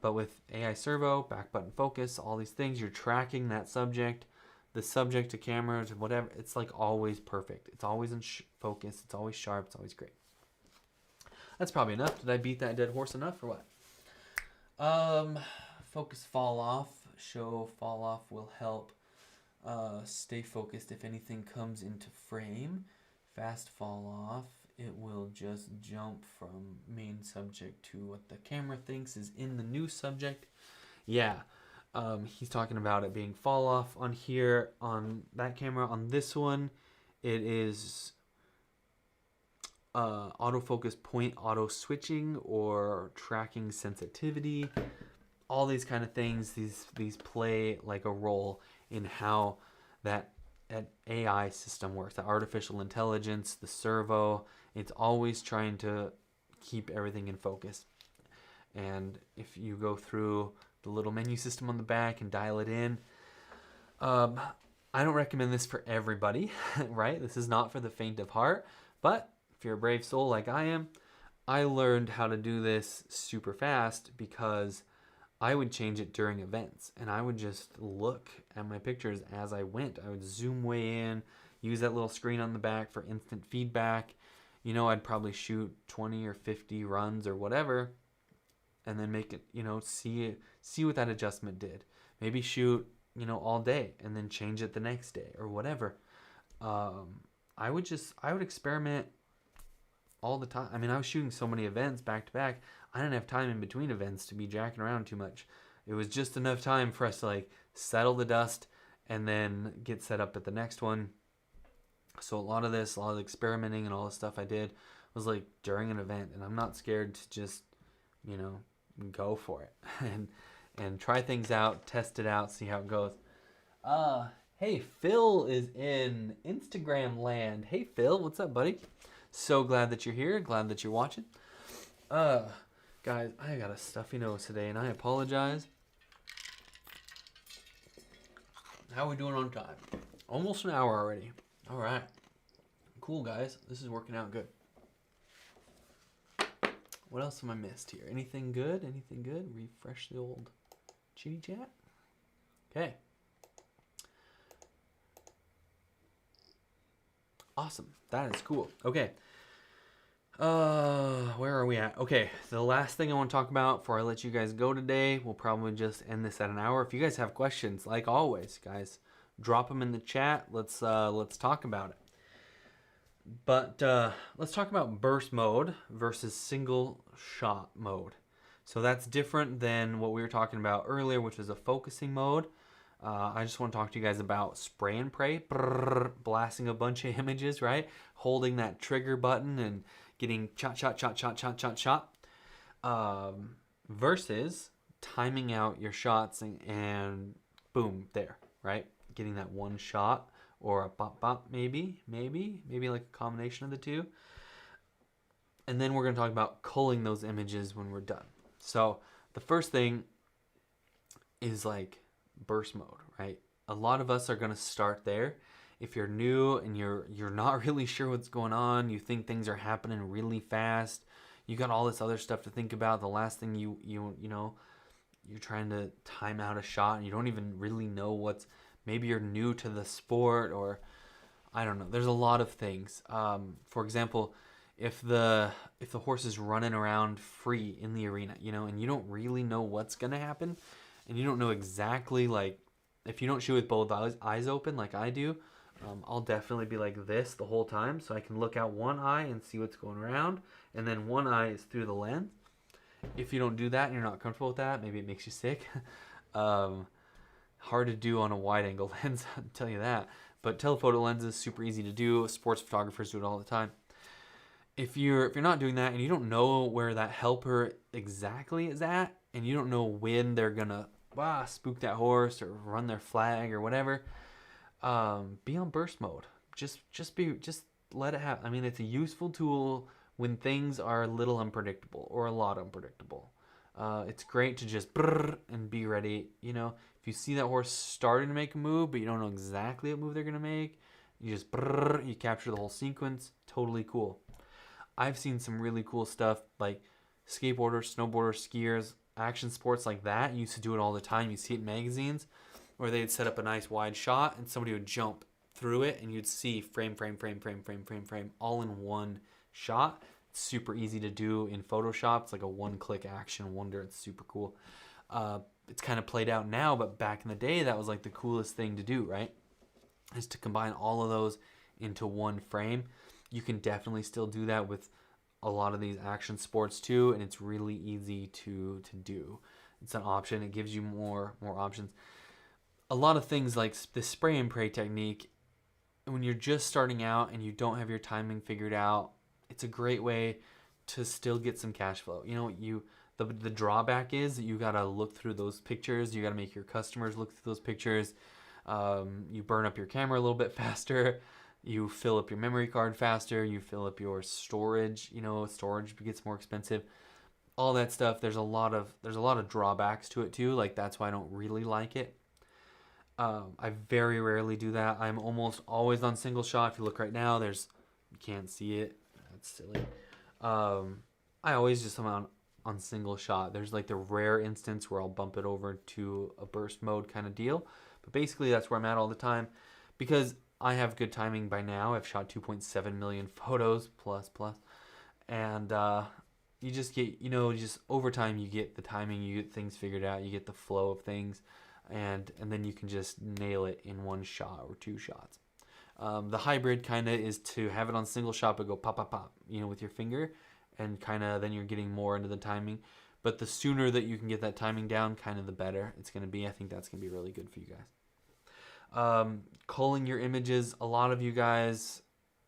But with AI servo, back button focus, all these things, you're tracking that subject, the subject to cameras, whatever. It's like always perfect. It's always in focus. It's always sharp. It's always great. That's probably enough. Did I beat that dead horse enough or what? Focus fall off. Show fall off will help stay focused if anything comes into frame. Fast fall off, it will just jump from main subject to what the camera thinks is in the new subject. Yeah, he's talking about it being fall off on here, on that camera. On this one, it is autofocus point auto switching or tracking sensitivity. All these kind of things, these play like a role in how that AI system works, the artificial intelligence, the servo. It's always trying to keep everything in focus. And if you go through the little menu system on the back and dial it in, I don't recommend this for everybody, right? This is not for the faint of heart, but if you're a brave soul like I am, I learned how to do this super fast because I would change it during events and I would just look at my pictures as I went. I would zoom way in, use that little screen on the back for instant feedback. You know, I'd probably shoot 20 or 50 runs or whatever and then make it, you know, see what that adjustment did. Maybe shoot, you know, all day and then change it the next day or whatever. I would experiment all the time. I mean, I was shooting so many events back to back. I didn't have time in between events to be jacking around too much. It was just enough time for us to like settle the dust and then get set up at the next one. So a lot of the experimenting and all the stuff I did was like during an event, and I'm not scared to just, you know, go for it and try things out, test it out, see how it goes. Hey, Phil is in Instagram land. Hey Phil, what's up, buddy? So glad that you're here. Glad that you're watching. Guys, I got a stuffy nose today, and I apologize. How are we doing on time? Almost an hour already. All right. Cool, guys. This is working out good. What else have I missed here? Anything good? Anything good? Refresh the old chitty chat. Okay. Awesome. That is cool. Okay. Where are we at? Okay, the last thing I want to talk about before I let you guys go today, we'll probably just end this at an hour. If you guys have questions, like always, guys, drop them in the chat. Let's talk about it. But let's talk about burst mode versus single shot mode. So that's different than what we were talking about earlier, which was a focusing mode. I just want to talk to you guys about spray and pray, blasting a bunch of images, right? Holding that trigger button and getting shot. versus timing out your shots and boom, there, right? Getting that one shot or a pop pop, maybe like a combination of the two. And then we're going to talk about culling those images when we're done. So the first thing is like burst mode, right? A lot of us are going to start there. If you're new and you're not really sure what's going on, you think things are happening really fast, you got all this other stuff to think about. The last thing you know, you're trying to time out a shot and you don't even really know what's, maybe you're new to the sport, or I don't know. There's a lot of things. For example, if the horse is running around free in the arena, you know, and you don't really know what's gonna happen, and you don't know exactly, like, if you don't shoot with both eyes open like I do, I'll definitely be like this the whole time, so I can look out one eye and see what's going around, and then one eye is through the lens. If you don't do that and you're not comfortable with that, maybe it makes you sick. Hard to do on a wide angle lens, I'll tell you that. But telephoto lenses, super easy to do. Sports photographers do it all the time. If you're not doing that and you don't know where that helper exactly is at, and you don't know when they're gonna spook that horse or run their flag or whatever, be on burst mode. Just let it happen. I mean, it's a useful tool when things are a little unpredictable or a lot unpredictable. It's great to just brrr and be ready. You know, if you see that horse starting to make a move, but you don't know exactly what move they're gonna make, you just brrr, you capture the whole sequence. Totally cool. I've seen some really cool stuff like skateboarders, snowboarders, skiers, action sports like that. You used to do it all the time. You see it in magazines where they'd set up a nice wide shot and somebody would jump through it and you'd see frame, all in one shot. It's super easy to do in Photoshop. It's like a one-click action wonder. It's super cool. It's kind of played out now, but back in the day, that was like the coolest thing to do, right? Is to combine all of those into one frame. You can definitely still do that with a lot of these action sports too, and it's really easy to do. It's an option. It gives you more options. A lot of things like the spray and pray technique, when you're just starting out and you don't have your timing figured out, it's a great way to still get some cash flow. You know, the drawback is that you gotta look through those pictures. You gotta make your customers look through those pictures. You burn up your camera a little bit faster. You fill up your memory card faster. You fill up your storage. You know, storage gets more expensive. All that stuff. There's a lot of drawbacks to it too. Like, that's why I don't really like it. I very rarely do that. I'm almost always on single shot. If you look right now, you can't see it. That's silly. I always just am on single shot. There's like the rare instance where I'll bump it over to a burst mode kind of deal. But basically that's where I'm at all the time because I have good timing by now. I've shot 2.7 million photos plus. And you just get, just over time you get the timing, you get things figured out, you get the flow of things, and then you can just nail it in one shot or two shots. The hybrid kind of is to have it on single shot but go pop, pop, pop, with your finger, and kind of then you're getting more into the timing. But the sooner that you can get that timing down, kind of the better it's going to be. I think that's going to be really good for you guys. Culling your images, a lot of you guys,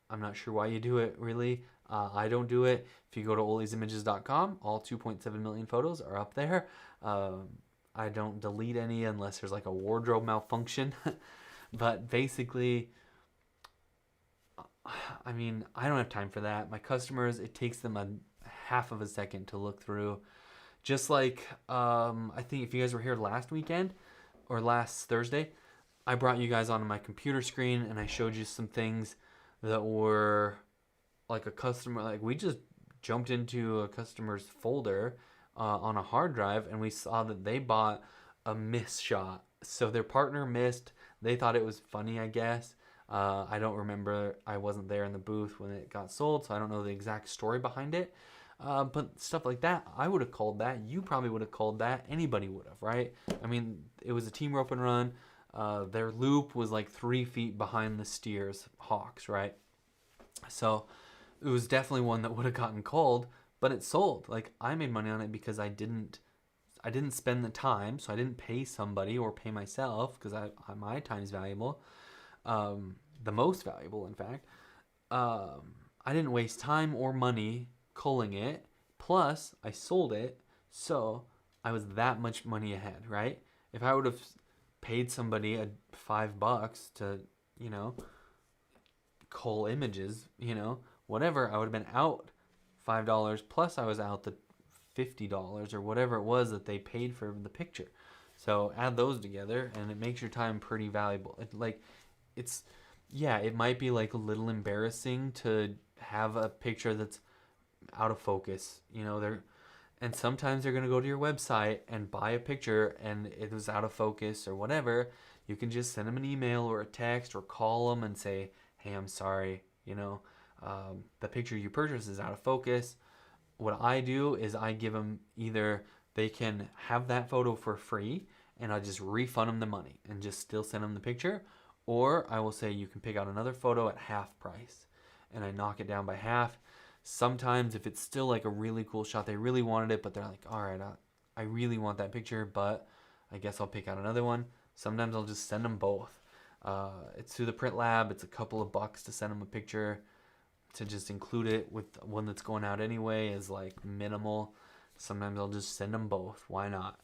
I'm not sure why you do it really. I don't do it. If you go to ollie'simages.com, all 2.7 million photos are up there. I don't delete any unless there's like a wardrobe malfunction. But basically, I mean, I don't have time for that. My customers, it takes them a half of a second to look through. Just like, I think if you guys were here last weekend or last Thursday, I brought you guys onto my computer screen and I showed you some things that were like a customer, like we just jumped into a customer's folder on a hard drive and we saw that they bought a miss shot. So their partner missed. They thought it was funny, I guess. I don't remember. I wasn't there in the booth when it got sold, so I don't know the exact story behind it. But stuff like that, I would have called that. You probably would have called that. Anybody would have, right? I mean, it was a team rope and run. Their loop was like 3 feet behind the steer's hocks, right? So it was definitely one that would have gotten called, but it sold. Like, I made money on it because I didn't spend the time, so I didn't pay somebody or pay myself because my time's valuable. The most valuable, in fact. I didn't waste time or money culling it. Plus, I sold it. So I was that much money ahead, right? If I would have paid somebody $5 to, you know, cull images, whatever, I would have been out $5 plus I was out the $50 or whatever it was that they paid for the picture. So add those together and it makes your time pretty valuable. It's yeah, it might be like a little embarrassing to have a picture that's out of focus. And sometimes they're going to go to your website and buy a picture and it was out of focus or whatever. You can just send them an email or a text or call them and say, hey, I'm sorry, the picture you purchased is out of focus. What I do is I give them either they can have that photo for free and I just refund them the money and just still send them the picture, or I will say you can pick out another photo at half price and I knock it down by half. Sometimes if it's still like a really cool shot, they really wanted it, but they're like, all right, I really want that picture, but I guess I'll pick out another one. Sometimes I'll just send them both. It's through the print lab. It's a couple of bucks to send them a picture. To just include it with one that's going out anyway is like minimal. Sometimes I'll just send them both. Why not?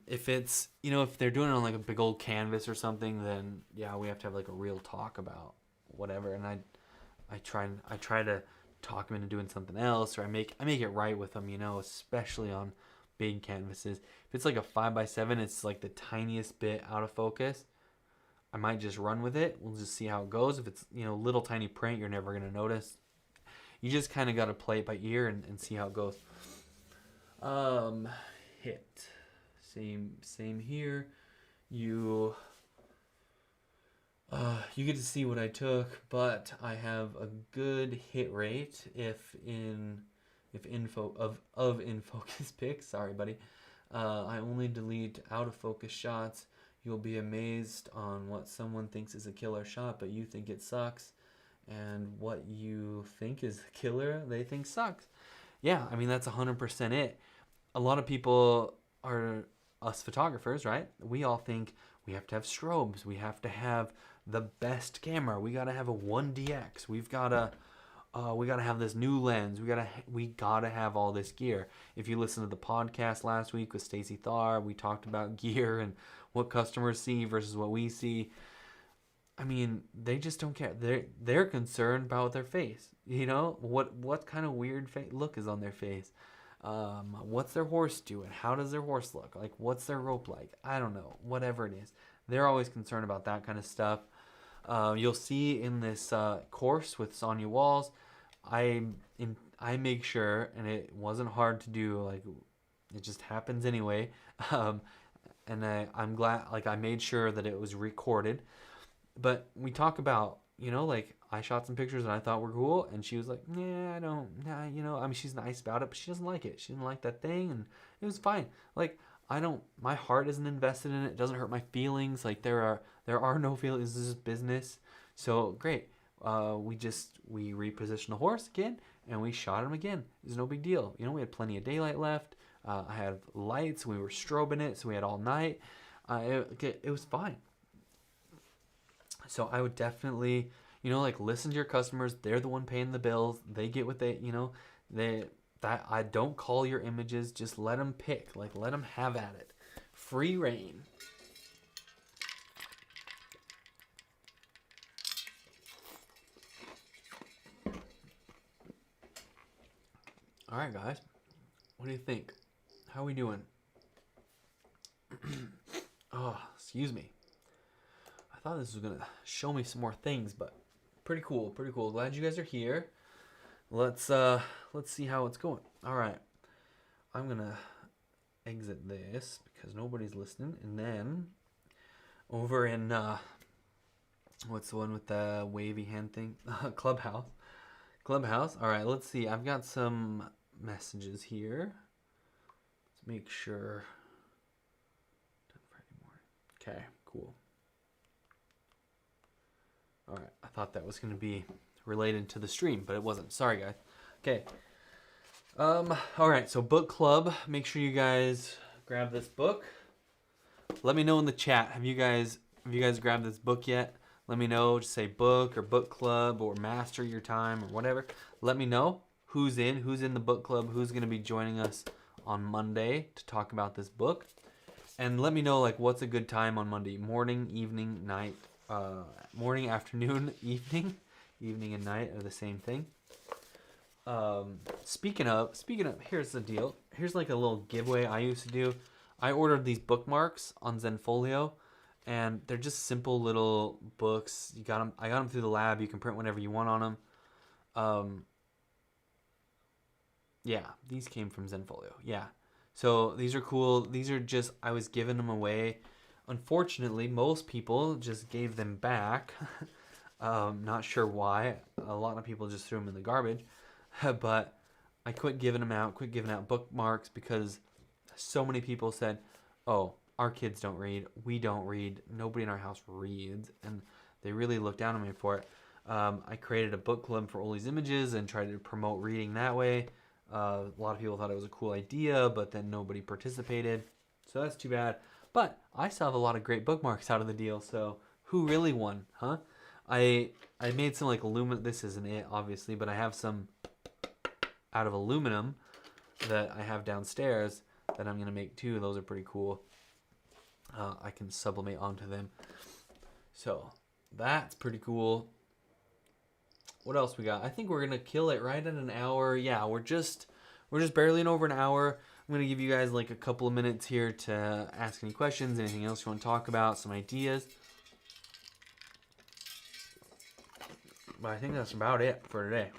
If it's, if they're doing it on like a big old canvas or something, then yeah, we have to have like a real talk about whatever. And I try to talk them into doing something else, or I make it right with them, especially on big canvases. If it's like a 5x7, it's like the tiniest bit out of focus, I might just run with it. We'll just see how it goes. If it's, little tiny print, you're never going to notice. You just kind of got to play it by ear and see how it goes. Hit. Same here. You get to see what I took, but I have a good hit rate if in focus pics. Sorry, buddy. I only delete out of focus shots. You'll be amazed on what someone thinks is a killer shot, but you think it sucks. And what you think is a killer, they think sucks. Yeah, I mean, that's 100% it. A lot of people are us photographers, right? We all think we have to have strobes. We have to have the best camera. We got to have a 1DX. We got to have this new lens. We gotta have all this gear. If you listen to the podcast last week with Stacy Thar, we talked about gear and what customers see versus what we see. I mean, they just don't care. They're concerned about their face. What kind of weird look is on their face? What's their horse doing? How does their horse look? Like, what's their rope like? I don't know. Whatever it is, they're always concerned about that kind of stuff. You'll see in this course with Sonia Walls, I make sure, and it wasn't hard to do. Like, it just happens anyway. And I'm glad. Like, I made sure that it was recorded. But we talk about, like, I shot some pictures and I thought were cool, and she was like, "Yeah, I don't, nah, I mean, she's nice about it, but she doesn't like it. She didn't like that thing, and it was fine. Like, my heart isn't invested in it. It doesn't hurt my feelings. Like, there are no feelings. This is business. So great. We repositioned the horse again, and we shot him again. It's no big deal. We had plenty of daylight left. I had lights. We were strobing it, so we had all night. It was fine. So I would definitely, like, listen to your customers. They're the one paying the bills. They get what I don't call your images. Just let them pick. Like, let them have at it. Free reign. All right, guys. What do you think? How are we doing? Oh, excuse me. I thought this was going to show me some more things, but pretty cool. Glad you guys are here. Let's see how it's going. All right. I'm going to exit this because nobody's listening. And then over in, what's the one with the wavy hand thing? Clubhouse. All right, let's see. I've got some messages here. Let's make sure. Okay, cool. All right, I thought that was going to be related to the stream, but it wasn't. Sorry, guys. Okay. All right, so book club. Make sure you guys grab this book. Let me know in the chat. Have you guys grabbed this book yet? Let me know. Just say book or book club or master your time or whatever. Let me know who's in the book club, who's going to be joining us on Monday to talk about this book. And let me know, like, what's a good time on Monday? Morning, evening, night, morning, afternoon, evening. Evening and night are the same thing. Speaking of, here's the deal. Here's like a little giveaway I used to do. I ordered these bookmarks on Zenfolio, and they're just simple little books. I got them through the lab. You can print whatever you want on them. Yeah, these came from Zenfolio. Yeah. So these are cool. These are just, I was giving them away. Unfortunately, most people just gave them back. Not sure why. A lot of people just threw them in the garbage. But I quit giving out bookmarks because so many people said, oh, our kids don't read. We don't read. Nobody in our house reads. And they really looked down on me for it. I created a book club for Ollie's Images and tried to promote reading that way. A lot of people thought it was a cool idea, but then nobody participated. So that's too bad. But I still have a lot of great bookmarks out of the deal. So who really won, huh? I made some like aluminum. This isn't it, obviously, but I have some out of aluminum that I have downstairs that I'm going to make too. Those are pretty cool. I can sublimate onto them. So that's pretty cool. What else we got? I think we're going to kill it right at an hour. Yeah, we're just barely in over an hour. I'm going to give you guys like a couple of minutes here to ask any questions, anything else you want to talk about, some ideas. But I think that's about it for today.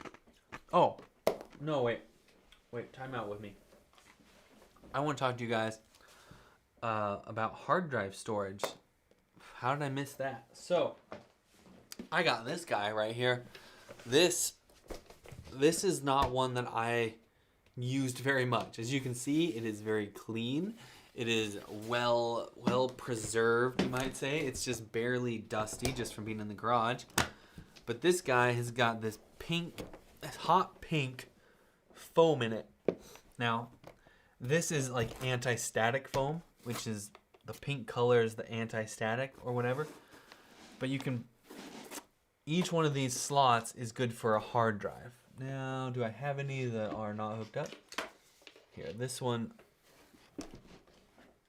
Oh, no, wait, time out with me. I want to talk to you guys about hard drive storage. How did I miss that? So, I got this guy right here. This is not one that I used very much. As you can see, it is very clean. It is well preserved, you might say. It's just barely dusty just from being in the garage. But this guy has got this hot pink foam in it. Now, this is like anti-static foam, which is the pink color is the anti-static or whatever. But each one of these slots is good for a hard drive. Now, do I have any that are not hooked up? Here, this one.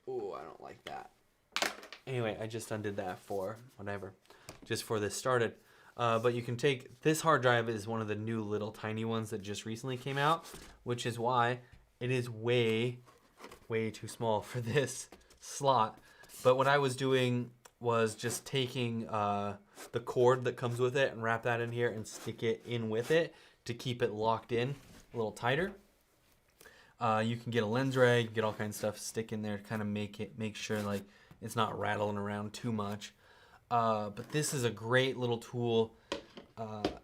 Oh, I don't like that. Anyway, I just undid that for whatever, just for this started. But you can take, this hard drive is one of the new little tiny ones that just recently came out, which is why it is way too small for this slot. But what I was doing was just taking the cord that comes with it and wrap that in here and stick it in with it to keep it locked in a little tighter. You can get a lens rag, get all kinds of stuff, stick in there to kind of make sure like it's not rattling around too much. But this is a great little tool.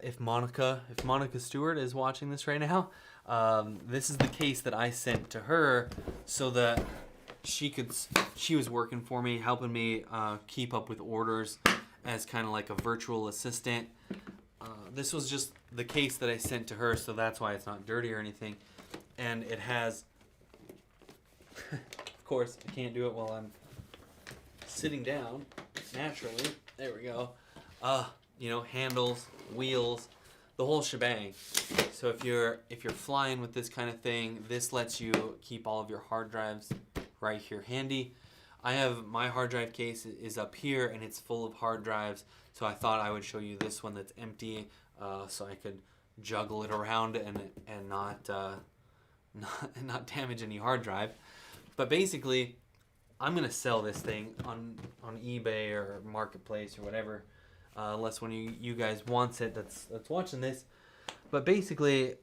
If Monica Stewart is watching this right now, this is the case that I sent to her so that she was working for me, helping me keep up with orders as kind of like a virtual assistant. This was just the case that I sent to her, so that's why it's not dirty or anything. And it has, of course, I can't do it while I'm sitting down naturally. There we go. Handles, wheels, the whole shebang. So if you're flying with this kind of thing, this lets you keep all of your hard drives right here handy. I have my hard drive case is up here and it's full of hard drives, so I thought I would show you this one that's empty, so I could juggle it around and not damage any hard drive. But basically, I'm gonna sell this thing on eBay or Marketplace or whatever, unless one of you guys wants it that's watching this. But basically,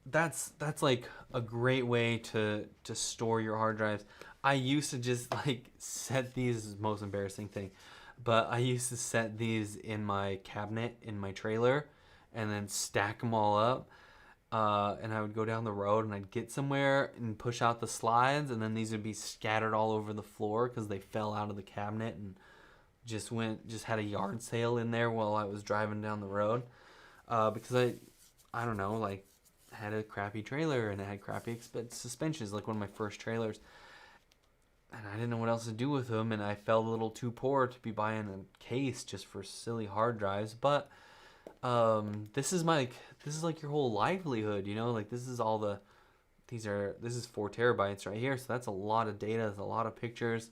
that's like a great way to store your hard drives. I used to just like set these, this is the most embarrassing thing, but I used to set these in my cabinet in my trailer and then stack them all up. And I would go down the road and I'd get somewhere and push out the slides, and then these would be scattered all over the floor because they fell out of the cabinet and just had a yard sale in there while I was driving down the road. Because I don't know, like, had a crappy trailer and it had crappy suspensions, like one of my first trailers. And I didn't know what else to do with them, and I felt a little too poor to be buying a case just for silly hard drives. But this is like your whole livelihood, like this is all the this is 4 terabytes right here, so that's a lot of data, that's a lot of pictures.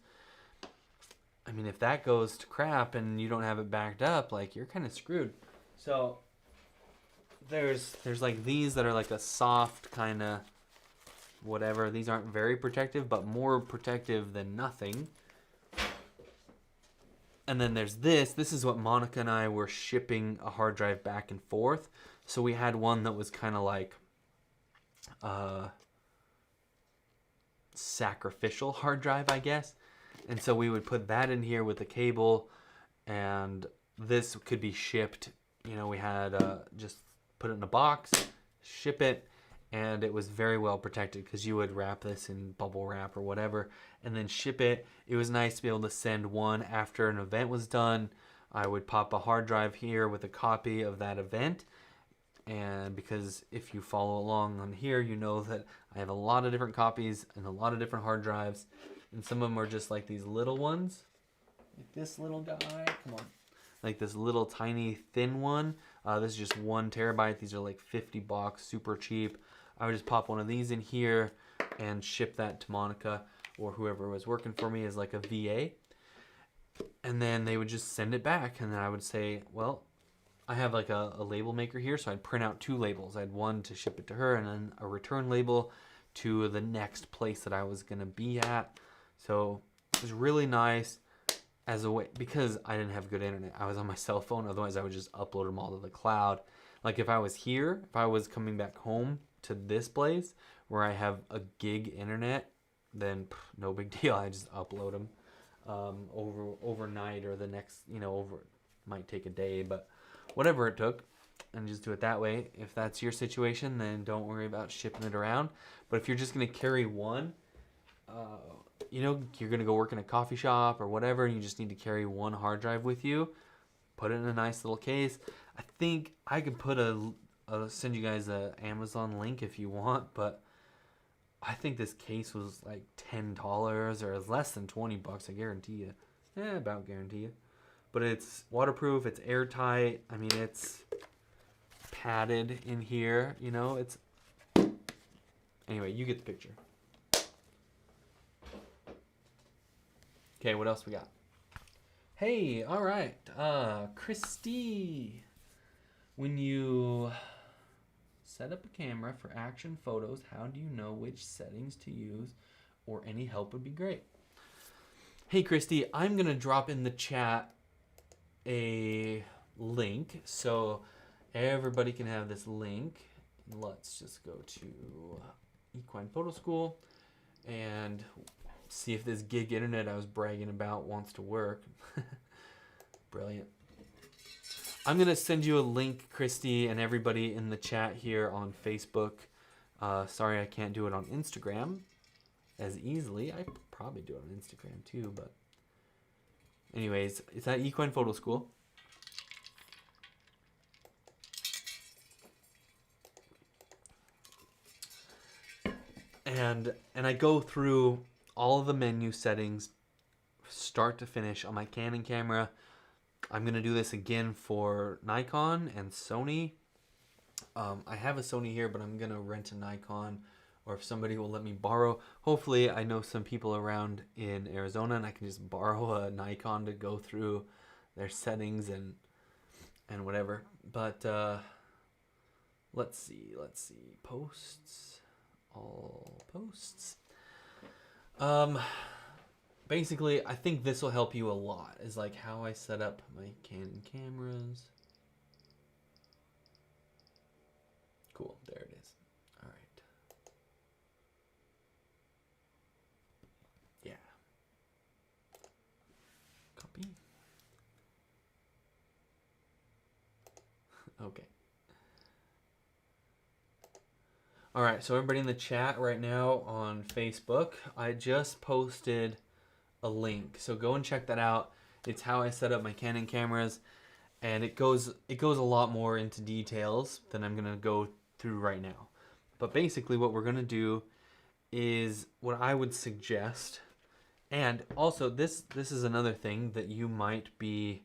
I mean, if that goes to crap and you don't have it backed up, like, you're kind of screwed. So there's like these that are like a soft kind of whatever. These aren't very protective, but more protective than nothing. And then there's this. This is what Monica and I were shipping a hard drive back and forth. So we had one that was kind of like sacrificial hard drive, I guess. And so we would put that in here with the cable, and this could be shipped. You know, we had just put it in a box, ship it, and it was very well protected because you would wrap this in bubble wrap or whatever and then ship it. It was nice to be able to send one after an event was done. I would pop a hard drive here with a copy of that event. And because if you follow along on here, you know that I have a lot of different copies and a lot of different hard drives. And some of them are just like these little ones. Like this little guy, come on. Like this little tiny thin one. This is just 1 terabyte. These are like $50, super cheap. I would just pop one of these in here and ship that to Monica or whoever was working for me as like a VA. And then they would just send it back. And then I would say, well, I have like a label maker here. So I'd print out 2 labels. I had one to ship it to her and then a return label to the next place that I was going to be at. So it was really nice as a way, because I didn't have good internet. I was on my cell phone. Otherwise, I would just upload them all to the cloud. Like if I was here, if I was coming back home to this place where I have a gig internet, then no big deal. I just upload them overnight or the next, might take a day, but whatever it took, and just do it that way. If that's your situation, then don't worry about shipping it around. But if you're just going to carry one, you're going to go work in a coffee shop or whatever, and you just need to carry one hard drive with you, put it in a nice little case. I think I could put I'll send you guys an Amazon link if you want, but I think this case was like $10 or less than $20, I guarantee you. About guarantee you. But it's waterproof, it's airtight. I mean, it's padded in here, it's... Anyway, you get the picture. Okay, what else we got? Hey, all right. Christy, when you set up a camera for action photos, how do you know which settings to use, or any help would be great? Hey, Christy, I'm going to drop in the chat a link so everybody can have this link. Let's just go to Equine Photo School and see if this gig internet I was bragging about wants to work. Brilliant. I'm going to send you a link, Christy, and everybody in the chat here on Facebook. Sorry I can't do it on Instagram as easily. I probably do it on Instagram too, but anyways, it's at Equine Photo School. And I go through all of the menu settings, start to finish, on my Canon camera. I'm going to do this again for Nikon and Sony. I have a Sony here, but I'm going to rent a Nikon, or if somebody will let me borrow. Hopefully, I know some people around in Arizona, and I can just borrow a Nikon to go through their settings and whatever. But let's see. Posts. All posts. Basically, I think this will help you a lot, is like how I set up my Canon cameras. Cool, there it is. All right. Yeah. Copy. Okay. All right, so everybody in the chat right now on Facebook, I just posted a link, so go and check that out. It's how I set up my Canon cameras, and it goes a lot more into details than I'm gonna go through right now. But basically, what we're gonna do is what I would suggest, and also this is another thing that you might be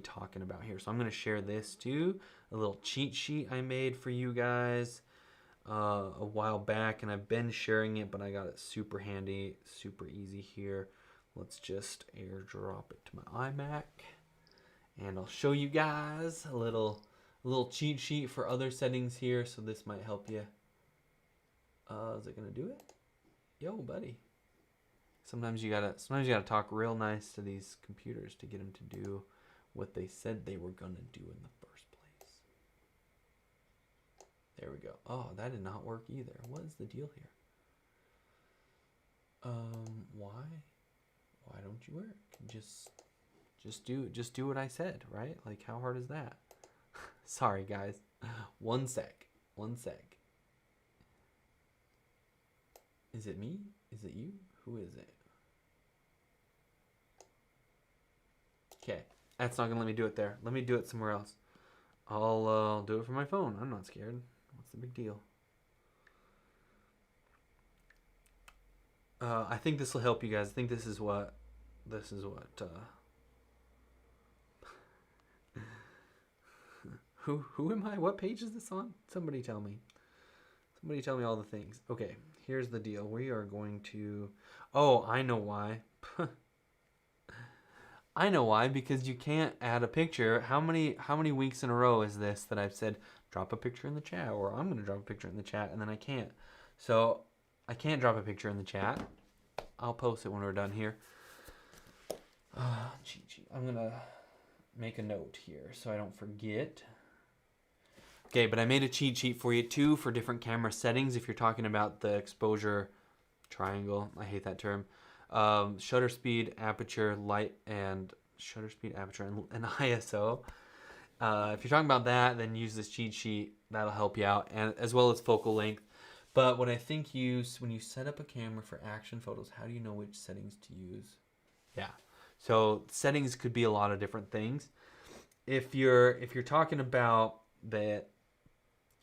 talking about here. So I'm gonna share this too, a little cheat sheet I made for you guys. a while back, and I've been sharing it, but I got it super handy, super easy here. Let's just airdrop it to my iMac, and I'll show you guys a little cheat sheet for other settings here. So this might help you. Is it gonna do it? Yo, buddy. Sometimes you gotta talk real nice to these computers to get them to do what they said they were gonna do in the first place. There we go. Oh, that did not work either. What is the deal here? Why? Why don't you work? Just do what I said, right? Like, how hard is that? Sorry, guys. One sec. Is it me? Is it you? Who is it? Okay, that's not gonna let me do it there. Let me do it somewhere else. I'll do it from my phone. I'm not scared. What's the big deal? I think this will help you guys. I think this is what who am I? What page is this on? Somebody tell me. Somebody tell me all the things. Okay, here's the deal. We are going to... Oh, I know why. I know why, because you can't add a picture. How many weeks in a row is this that I've said, drop a picture in the chat, or I'm going to drop a picture in the chat, and then I can't. So I can't drop a picture in the chat. I'll post it when we're done here. Cheat sheet. I'm going to make a note here so I don't forget. Okay, but I made a cheat sheet for you too for different camera settings if you're talking about the exposure triangle. I hate that term. Shutter speed, aperture, light, and shutter speed, aperture, and ISO. If you're talking about that, then use this cheat sheet. That'll help you out, and as well as focal length. But what I think when you set up a camera for action photos, how do you know which settings to use? Yeah, so settings could be a lot of different things. If you're talking about the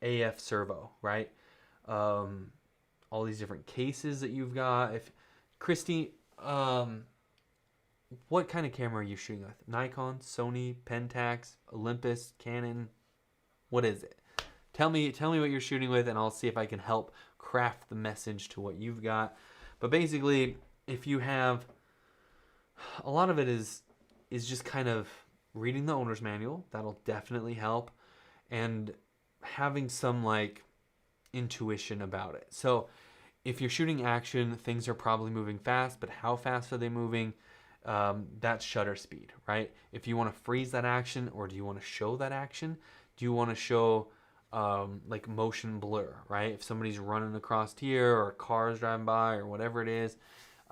AF servo, right? All these different cases that you've got. If Christy, what kind of camera are you shooting with? Nikon, Sony, Pentax, Olympus, Canon? What is it? Tell me what you're shooting with, and I'll see if I can help craft the message to what you've got. But basically, if you have, a lot of it is just kind of reading the owner's manual. That'll definitely help, and having some like intuition about it. So if you're shooting action, things are probably moving fast, but how fast are they moving? That's shutter speed, right? If you want to freeze that action, or do you want to show that action? Do you want to show like motion blur, right? If somebody's running across here, or cars driving by, or whatever it is,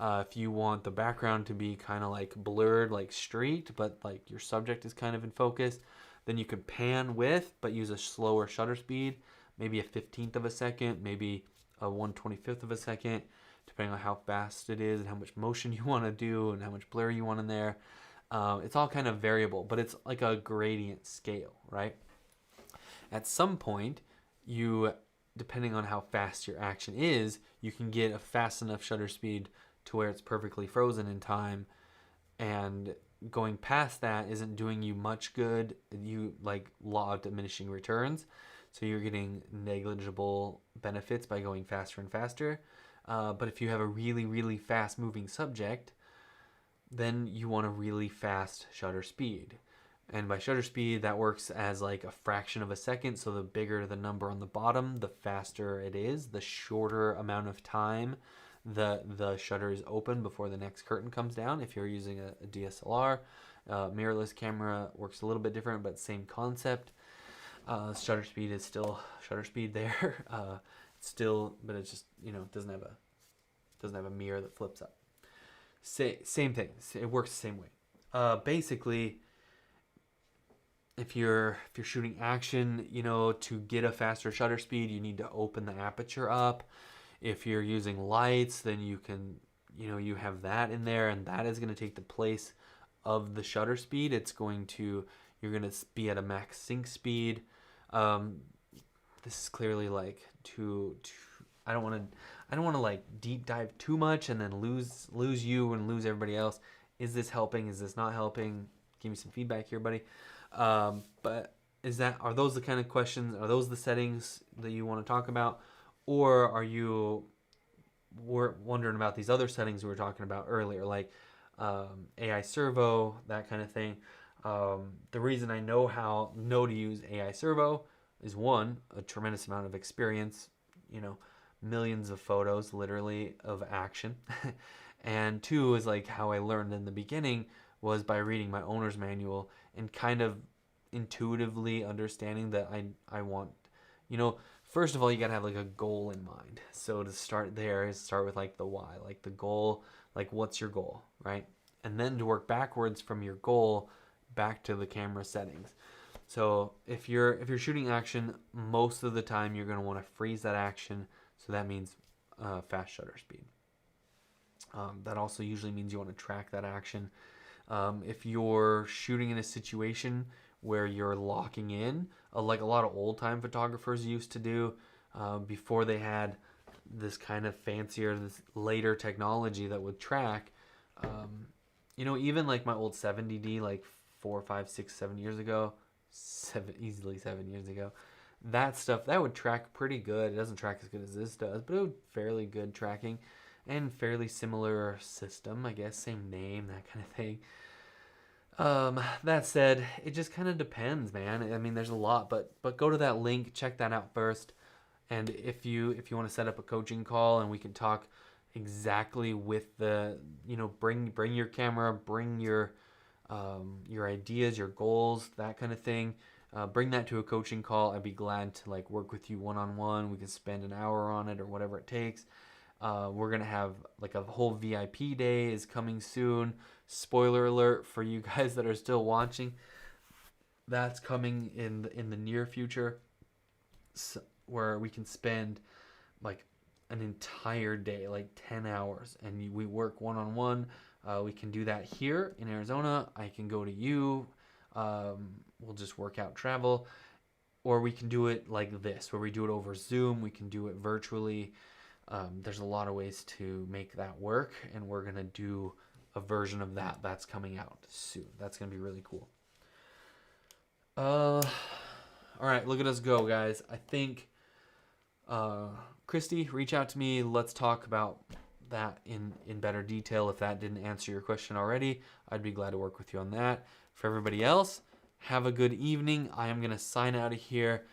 if you want the background to be kind of like blurred, like street, but like your subject is kind of in focus, then you could pan with, but use a slower shutter speed, maybe a 15th of a second, maybe a 1/25th of a second, depending on how fast it is and how much motion you want to do and how much blur you want in there. It's all kind of variable, but it's like a gradient scale, right? At some point, depending on how fast your action is, you can get a fast enough shutter speed to where it's perfectly frozen in time, and going past that isn't doing you much good. You like law of diminishing returns, so you're getting negligible benefits by going faster and faster. But if you have a really, really fast moving subject, then you want a really fast shutter speed. And by shutter speed, that works as like a fraction of a second. So the bigger the number on the bottom, the faster it is. The shorter amount of time the shutter is open before the next curtain comes down. If you're using a DSLR, mirrorless camera works a little bit different, but same concept. Shutter speed is still shutter speed there. But it's just, doesn't have a mirror that flips up. Same thing. It works the same way. Basically, if you're shooting action, to get a faster shutter speed, you need to open the aperture up. If you're using lights, then you can, you have that in there, and that is going to take the place of the shutter speed. You're going to be at a max sync speed. This is clearly like too I don't want to like deep dive too much and then lose you and lose everybody else. Is this helping? Is this not helping? Give me some feedback here, buddy. But are those the kind of questions? Are those the settings that you want to talk about? Or are you wondering about these other settings we were talking about earlier, like AI servo, that kind of thing? The reason I know to use AI servo is one, a tremendous amount of experience, you know, millions of photos literally of action. And two is like how I learned in the beginning was by reading my owner's manual and kind of intuitively understanding that I want, you know, first of all, you gotta have like a goal in mind. So to start there is start with like the why, like the goal, like what's your goal, right? And then to work backwards from your goal back to the camera settings. So if you're shooting action, most of the time you're gonna want to freeze that action. So that means fast shutter speed. That also usually means you want to track that action. If you're shooting in a situation where you're locking in, like a lot of old time photographers used to do before they had this kind of fancier, this later technology that would track. You know, even like my old 70D, like 4, 5, 6, 7 years ago, easily 7 years ago, that stuff that would track pretty good. It doesn't track as good as this does, but it would fairly good tracking and fairly similar system, I guess, same name, that kind of thing. That said, it just kind of depends, man. I mean, there's a lot, but go to that link, check that out first. And if you want to set up a coaching call and we can talk exactly with the, you know, bring your camera, bring your ideas, your goals, that kind of thing. Bring that to a coaching call. I'd be glad to like work with you one on one. We can spend an hour on it or whatever it takes. We're gonna have like a whole VIP day is coming soon. Spoiler alert for you guys that are still watching. That's coming in the near future, where we can spend like an entire day, like 10 hours, and we work one on one. We can do that here in Arizona. I can go to you. We'll just work out travel, or we can do it like this, where we do it over Zoom. We can do it virtually. There's a lot of ways to make that work, and we're gonna do a version of that that's coming out soon. That's gonna be really cool. All right, look at us go, guys. I think Christy, reach out to me. Let's talk about that in better detail. If that didn't answer your question already, I'd be glad to work with you on that. For everybody else, have a good evening. I am gonna sign out of here,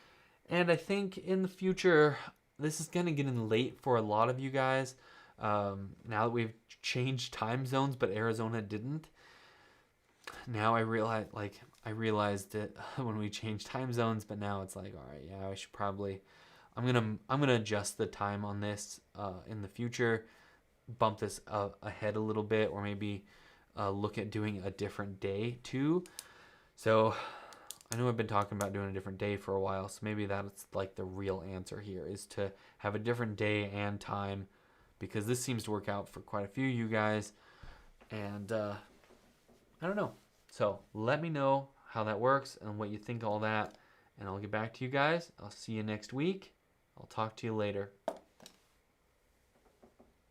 and I think in the future, this is gonna get in late for a lot of you guys. Now that we've changed time zones, but Arizona didn't. Now I realized it when we changed time zones, but now it's like, all right, yeah, I should probably. I'm gonna adjust the time on this in the future, bump this ahead a little bit, or maybe look at doing a different day too. So I know I've been talking about doing a different day for a while, so maybe that's like the real answer here is to have a different day and time, because this seems to work out for quite a few of you guys, and I don't know. So let me know how that works and what you think of all that, and I'll get back to you guys. I'll see you next week. I'll talk to you later.